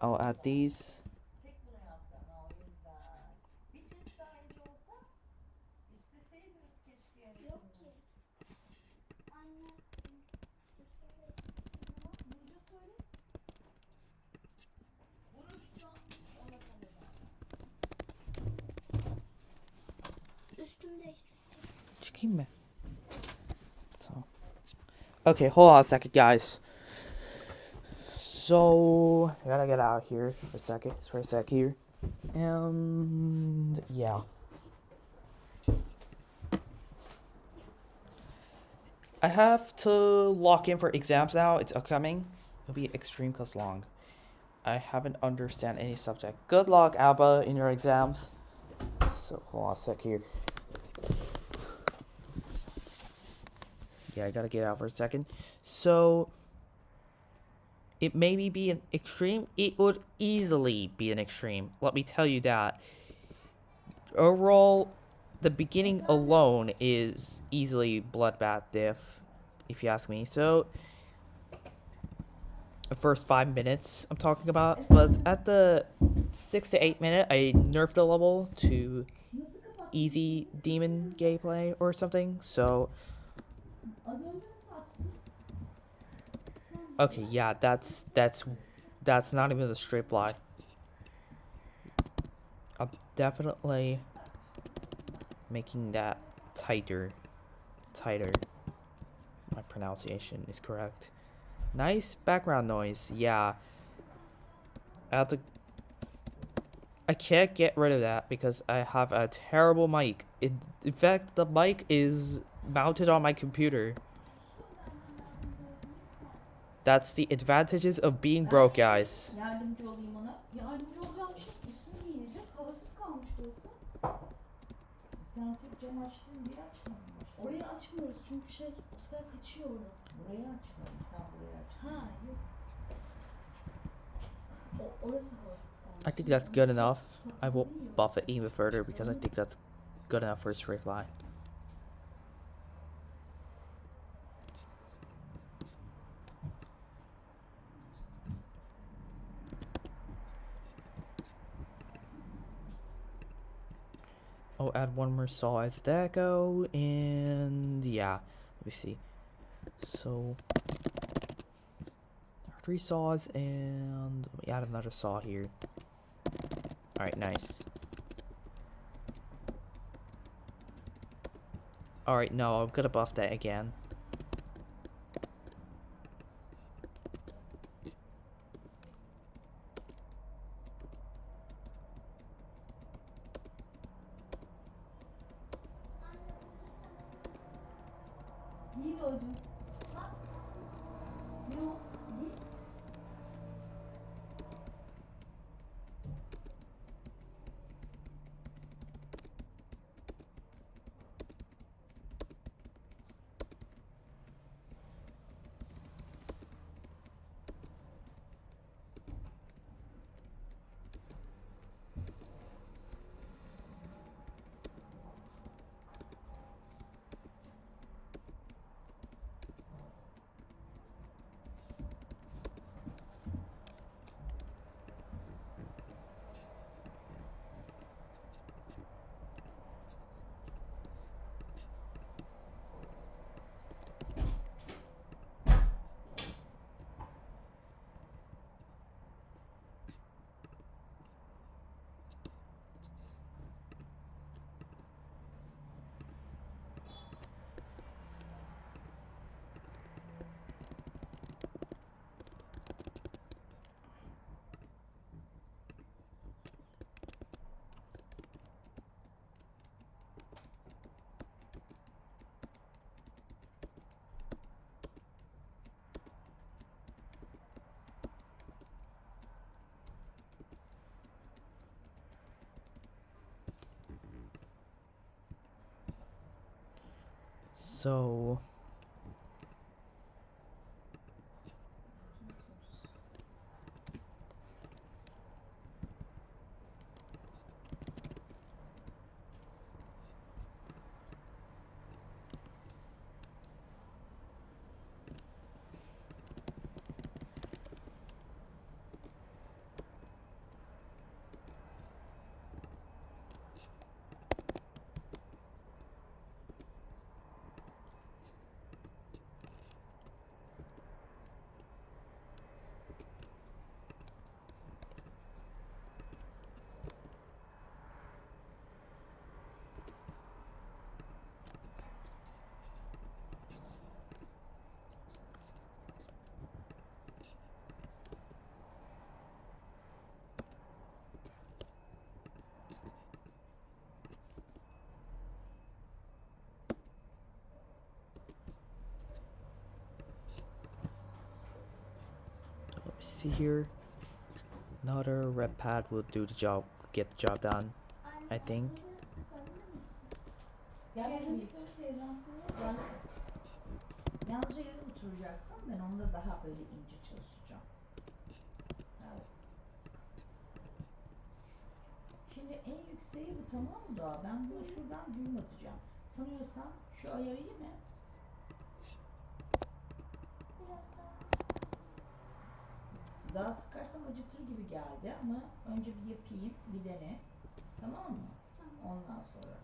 I'll add these. Tek bunu yaptı ama o yüzden. Bir kez daha ince olsa isteseydiniz keşke yönetimini. Yok ki. Anne. Burcu söyle. Burcu ona tanıdan. Üstümü değiştireceğim. Çıkayım mı? So. Okay, hold on a second, guys. So, I gotta get out here for a second. Just for a sec here. And, yeah. I have to lock in for exams now. It's upcoming. It'll be extreme class long. I haven't understand any subject. Good luck, Alba, in your exams. So, hold on a sec here. Yeah, I gotta get out for a second. So, it maybe be an extreme. It would easily be an extreme. Let me tell you that. Overall, the beginning alone is easily bloodbath diff, if you ask me. So, the first 5 minutes I'm talking about, but at the 6 to 8 minute, I nerfed the level to easy demon gameplay or something. So, Az önce nasıl açtınız? okay, yeah, that's not even a straight fly. I'm definitely making that tighter. My pronunciation is correct. Nice background noise. Yeah. I can't get rid of that because I have a terrible mic. In fact, the mic is mounted on my computer. That's the advantages of being broke, guys. Yardımcı olayım ona. Yardımcı olacağım şey üstünü giyinecek. Havasız kalmış burası. Sen tek cam açtın diye açmadın. Orayı açmıyoruz çünkü şey bu sefer kaçıyor orada. Burayı açmadım. Sen burayı aç. Ha yok. Orası havasız kalmış. I think that's good enough. I will buff it even further because I think that's good enough for a straight fly. I'll add one more saw as a deco, and yeah, let me see. So, 3 saws, and let me add another saw here. Alright, nice. Alright, no, I'm gonna buff that again. İyi de ödüm. Ne o? İyi. So, See here, another red pad will do the job, get the job done. I think. Gel bakayım söyle teyzen sana. Gel. Yalnızca yere oturacaksın. Ben onda daha böyle ince çalışacağım. Evet. Şimdi en yükseği bu, tamam mı Doğa? Ben bunu şuradan düğüm atacağım. Sanıyorsam şu ayarı iyi mi? Daha sıkarsam acıtır gibi geldi ama önce bir yapayım, bir dene. Tamam mı? Ondan sonra.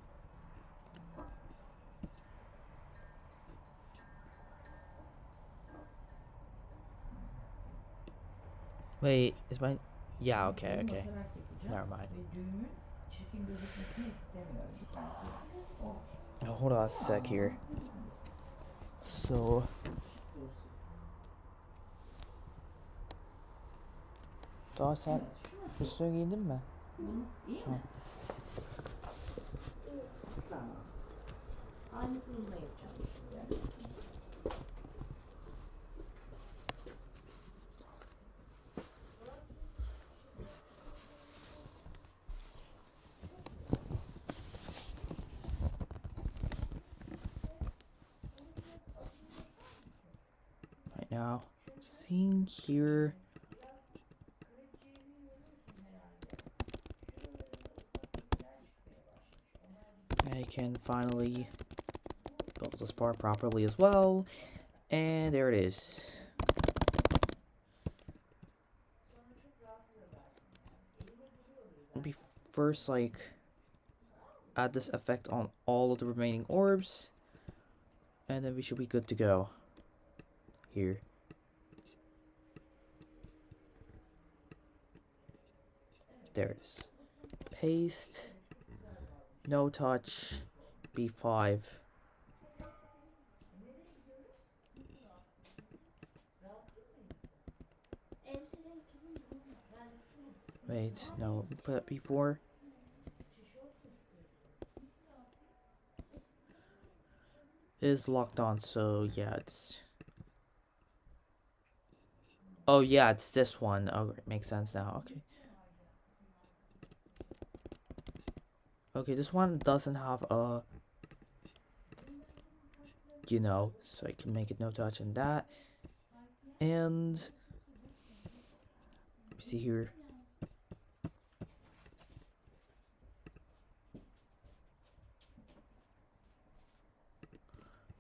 Wait, is mine? Yeah, okay, Düğüm okay. atarak yapacağım. Never mind. Ve düğümün çirkin gözükmesini istemiyorum sanki. O. Now, hold on a sec here. So, daha sen Evet, şu nasıl? üstüne giyindin mi? Bunu iyi mi? Tamam. Aynısını bununla yapacağım şimdi. Right now, seeing here. I can finally build this part properly as well. And there it is. Let me first add this effect on all of the remaining orbs. And then we should be good to go. Here. There it is. Paste. No touch. B5. Wait, no, put that B4. Is locked on, so yeah, it's... Oh yeah, it's this one. Oh, it makes sense now, okay. Okay, this one doesn't have a... You know, so I can make it no touch and that. And... Let me see here.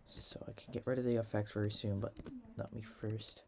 So I can get rid of the effects very soon, but let me first.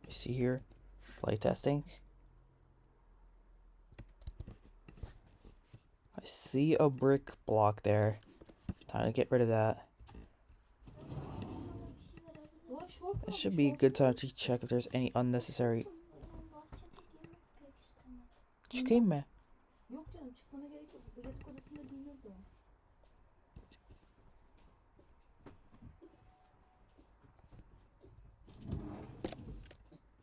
You see here, playtesting. I see a brick block there. Time to get rid of that. It should be a good time to check if there's any unnecessary. Çıkayım mı? Yok canım, çıkmana gerek yok. Birazcık odasında giyinirdi o.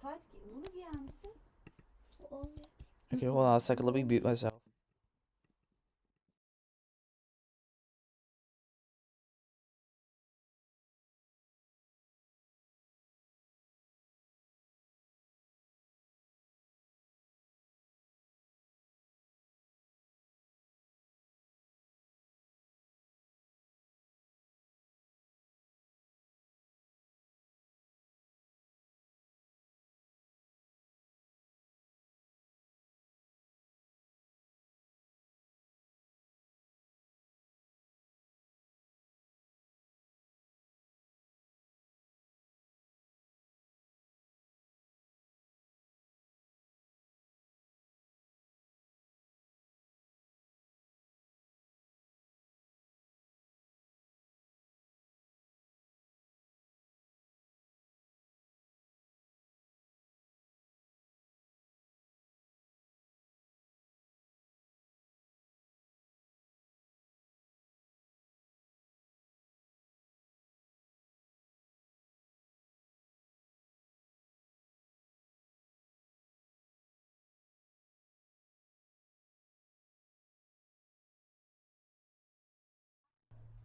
Fatih, bunu giyer misin? Okay, hold on a second. Let me mute myself.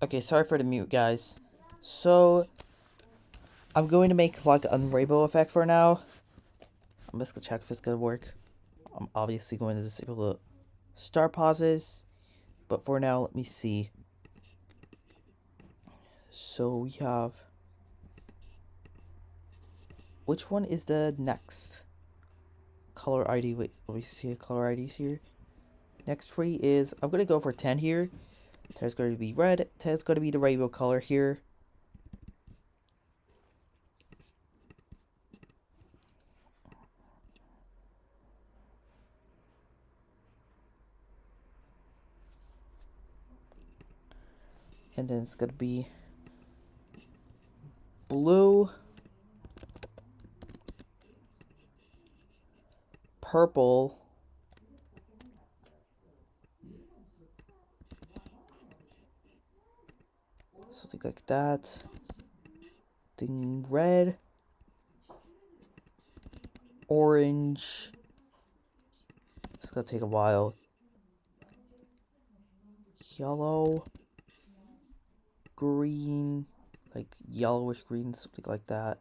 Okay, sorry for the mute, guys. So, I'm going to make like a rainbow effect for now. I'm just gonna check if it's gonna work. I'm obviously going to disable the start pauses, but for now, let me see. So we have... Which one is the next? Color ID, wait, let me see the color IDs here. Next tree is, I'm gonna go for 10 here. 10 is going to be red, 10 is going to be the rainbow color here. And then it's gonna be blue, purple, something like that. Then red, orange. It's gonna take a while. Yellow, green, like yellowish green, something like that.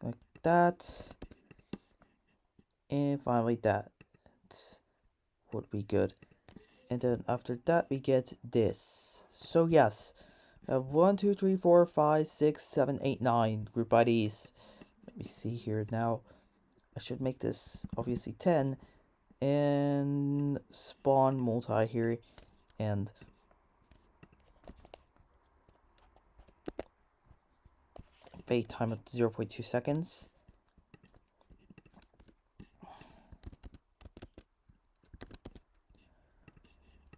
Like that. And finally that would be good. And then after that we get this. So yes, I have 1, 2, 3, 4, 5, 6, 7, 8, 9 group IDs. Let me see here now. I should make this obviously 10 and spawn multi here and fade time of 0.2 seconds.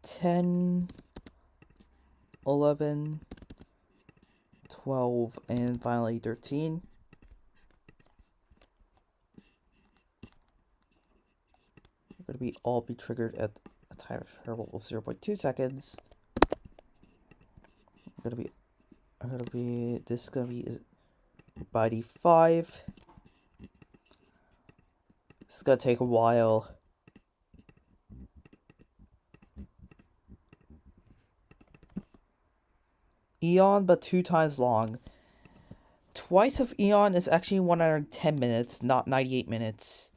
Ten, 11, 12, and finally 13. Going to be all be triggered at a time interval of 0.2 seconds. This is gonna be by D5. This is gonna take a while. Eon, but 2 times long. Twice of Eon is actually 110 minutes, not 98 minutes.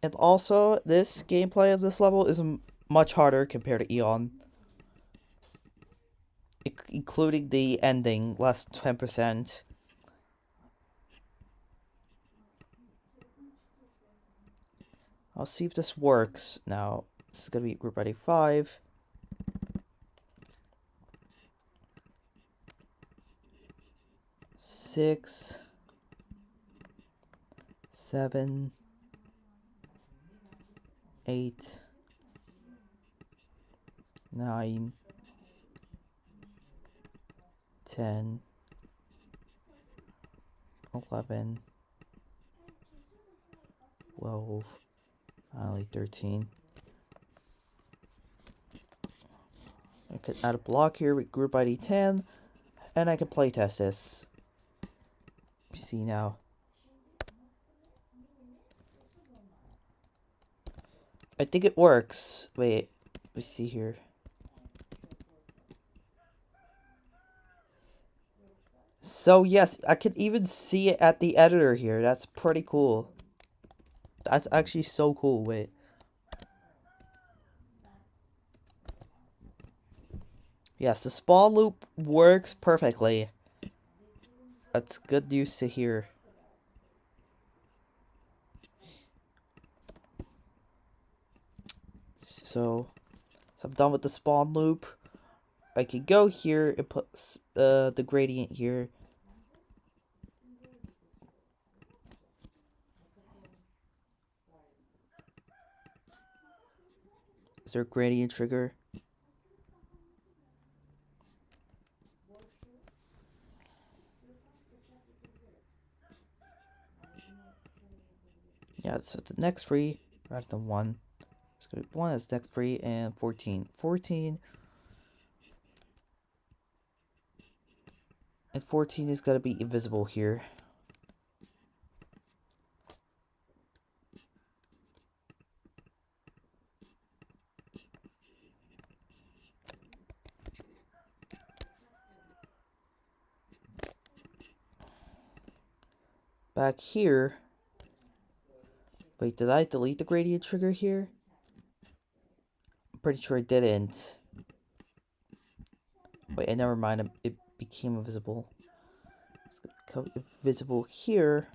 And also, this gameplay of this level is much harder compared to Eon. Including the ending, less than 10%. I'll see if this works. Now, this is going to be group ID 5. Six, 7, 8, 9, 10, 11, 12, finally 13. I could add a block here with group ID 10, and I can playtest this. See now. I think it works. Wait, let me see here. So yes, I can even see it at the editor here. That's pretty cool. That's actually so cool. Wait. Yes, the spawn loop works perfectly. That's good news to hear. So I'm done with the spawn loop. I can go here and put the gradient here. Is there a gradient trigger? Yeah, so the next free, right the 1. It's gonna be 1 is next free and 14. 14. And 14 is gonna be invisible here. Back here. Wait, did I delete the gradient trigger here? I'm pretty sure I didn't. Wait, never mind. It became invisible. It's gonna become invisible here.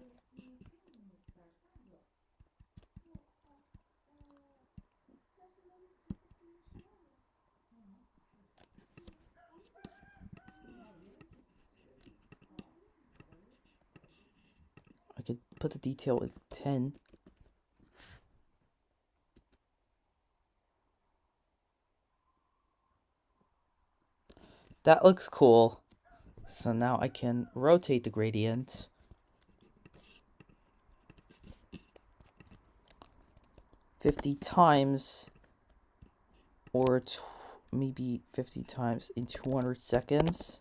I could put the detail at 10. That looks cool. So now I can rotate the gradient. $50 times, or maybe 50 times in 200 seconds.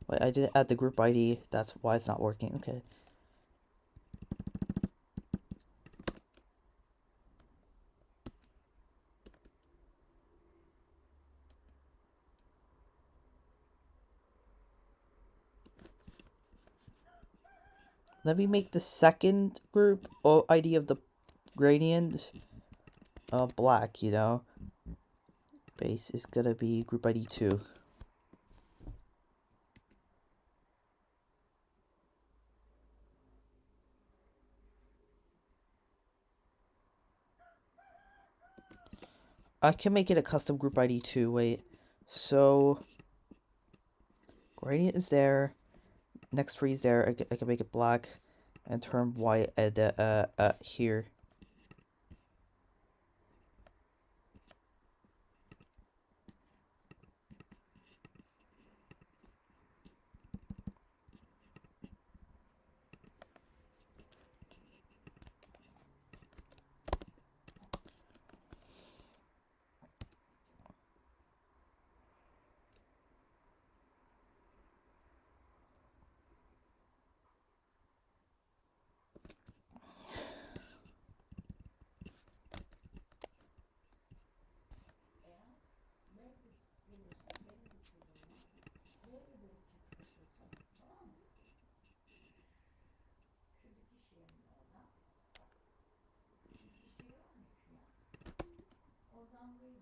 Wait, I didn't add the group ID. That's why it's not working. Okay. Let me make the second group ID of the gradient black, you know. Base is gonna be group ID 2. I can make it a custom group ID 2. Wait. So gradient is there. Next 3 is there. I can make it black and turn white at here. Oradan burayı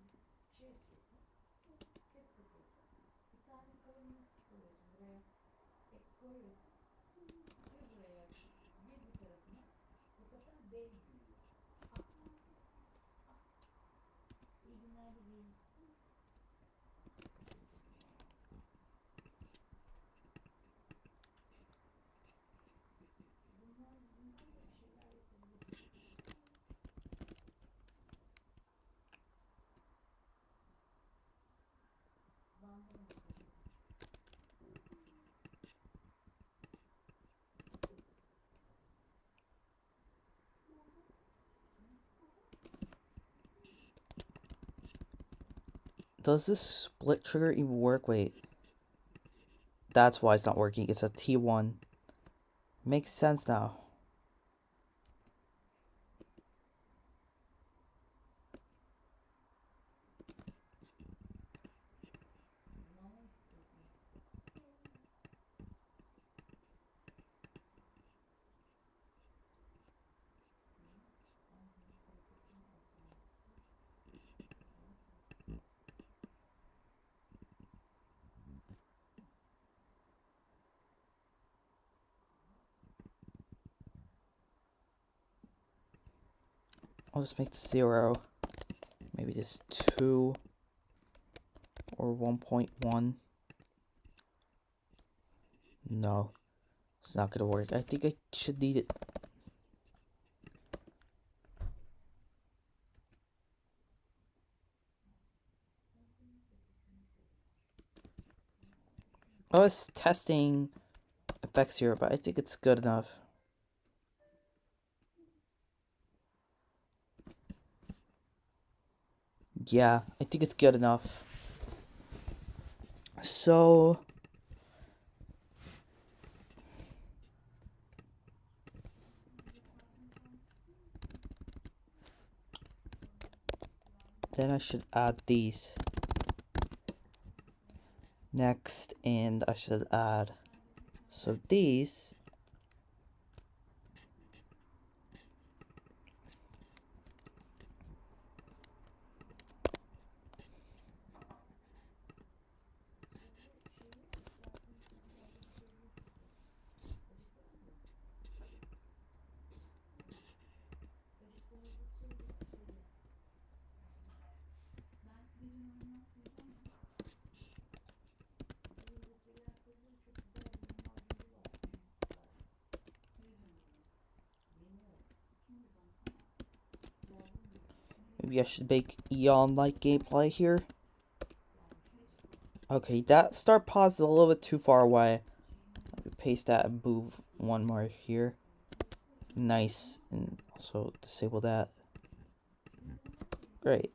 şey yapıyorsun. Kes kopuyorsun. Bir tane kalın yastık koyuyorsun. Buraya koyuyorsun. Bir buraya bir tarafına. Bu sefer bez büyüyor. İyi günler dileyim. Bunlar da bir şeyler yapabilir. Does this split trigger even work? Wait. That's why it's not working. It's a T1. Makes sense now. I'll just make this 0. Maybe this 2 or 1.1. No, it's not gonna work. I think I should need it. I was testing effects here, but I think it's good enough. Yeah, I think it's good enough. So then I should add these next, and I should add, so these, maybe I should make Eon-like gameplay here. Okay, that start pause is a little bit too far away. Let me paste that and move one more here. Nice, and also disable that. Great.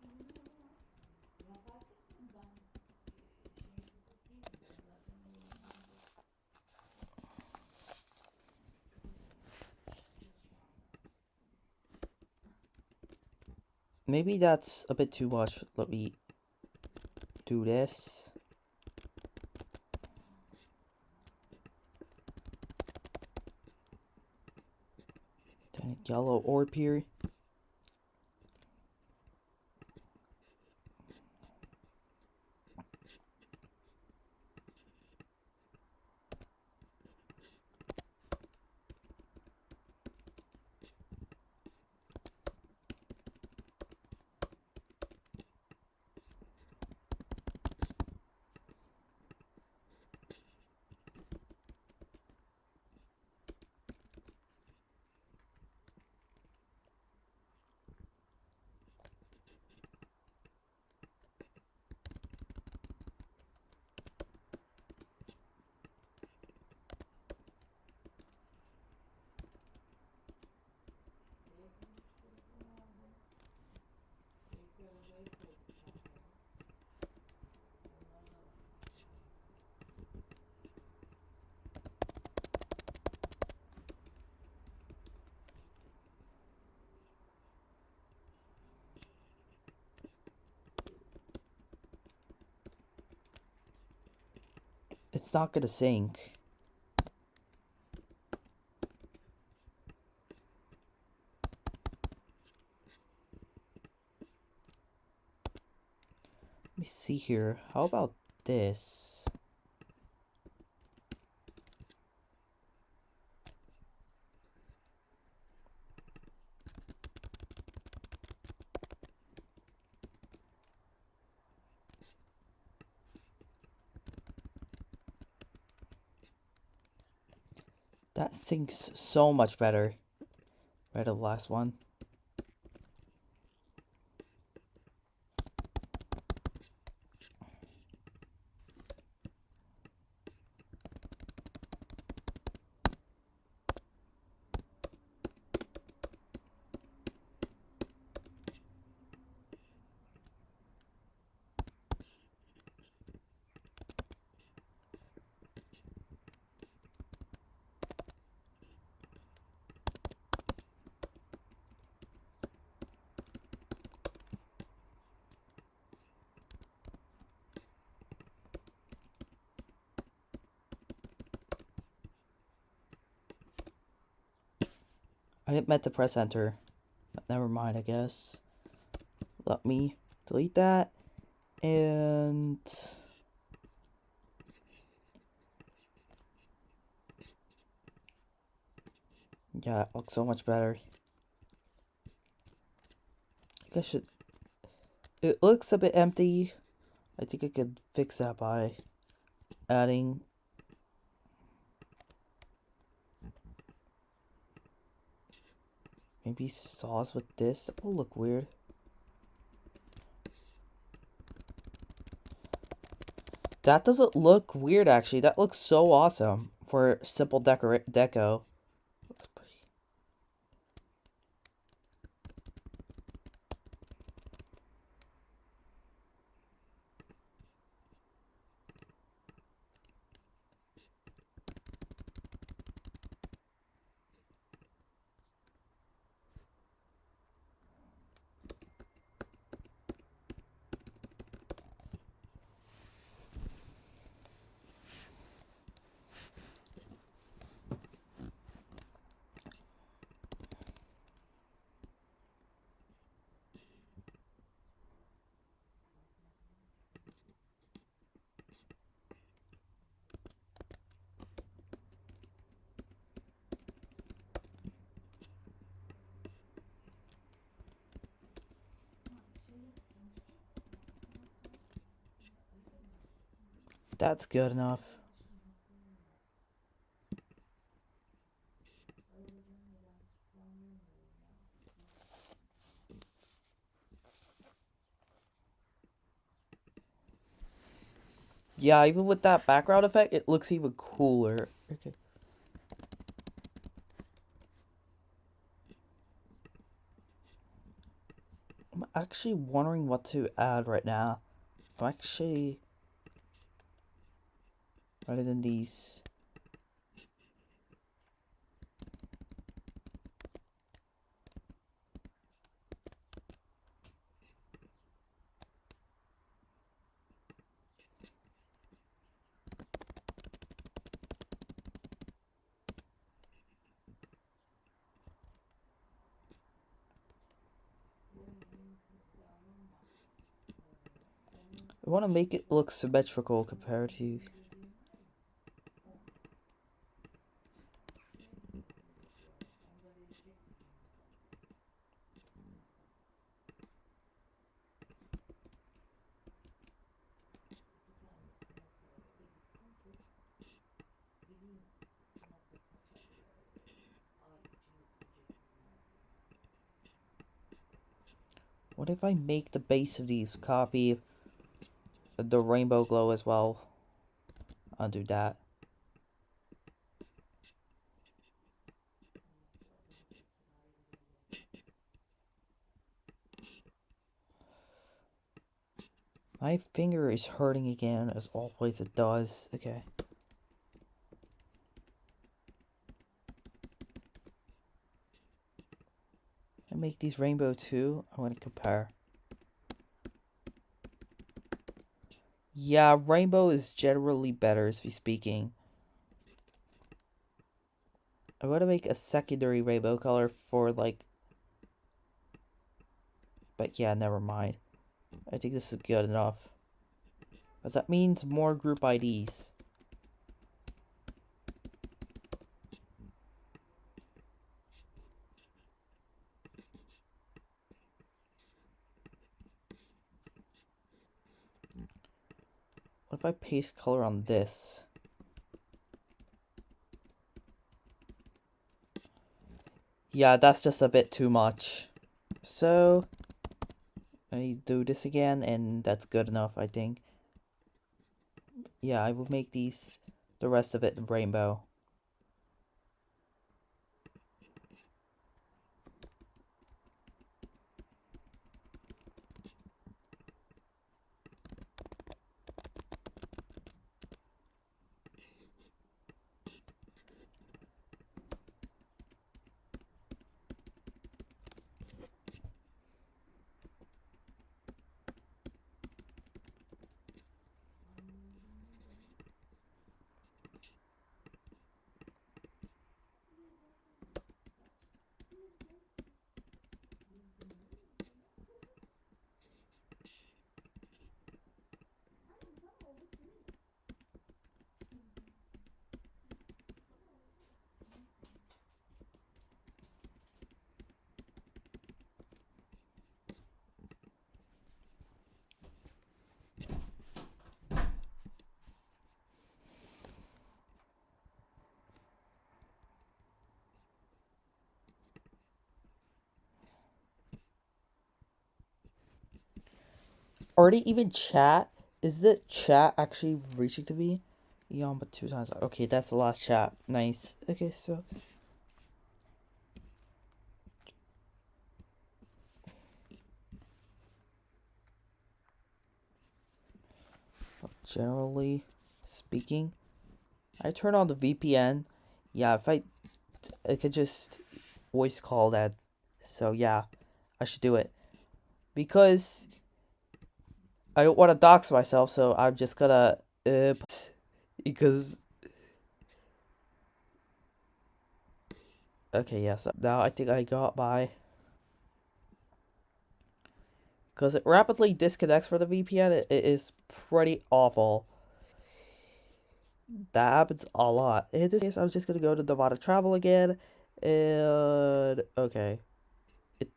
Maybe that's a bit too much. Let me do this. Then yellow orb here. It's not gonna sync. Let me see here. How about this? That syncs so much better. Right, the last one. I didn't meant to press enter. But never mind, I guess. Let me delete that. And yeah, it looks so much better. I think I should. It looks a bit empty. I think I could fix that by adding maybe saws with this. That will look weird. That doesn't look weird, actually. That looks so awesome for simple deco. Looks pretty. That's good enough. Yeah, even with that background effect, it looks even cooler. Okay. I'm actually wondering what to add right now. I'm actually... rather than these... I want to make it look symmetrical compared to... What if I make the base of these copy the rainbow glow as well? I'll do that. My finger is hurting again, as always it does. Okay. I make these rainbow too. I'm gonna compare. Yeah, rainbow is generally better, as we speaking. I'm gonna make a secondary rainbow color for like... but yeah, never mind. I think this is good enough. Because that means more group IDs. What if I paste color on this? Yeah, that's just a bit too much. So, I do this again, and that's good enough, I think. Yeah, I will make these, the rest of it rainbow. Already even chat? Is the chat actually reaching to me? Yeah, but 2 times. Okay, that's the last chat. Nice. Okay, so... generally speaking, I turn on the VPN. Yeah, if I could just voice call that. So yeah, I should do it. Because I don't want to dox myself, so I'm just gonna because okay, yes. Now I think I got my, because it rapidly disconnects for the VPN. It is pretty awful. That happens a lot. In this case, I was just gonna go to Nevada Travel again, and okay, it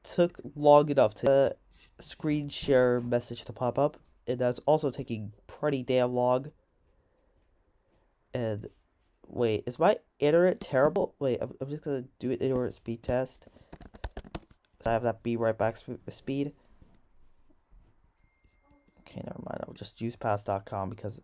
took long enough to screen share message to pop up, and that's also taking pretty damn long. And wait, is my internet terrible? Wait, I'm just gonna do it in order speed test. So I have that be right back speed. Okay, never mind. I'll just use pass.com because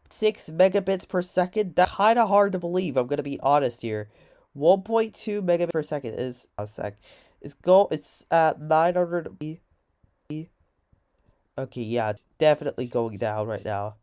6 megabits per second. That's kind of hard to believe. I'm gonna be honest here. 1.2 megabits per second is a sec. It's at 900. Okay, yeah, definitely going down right now.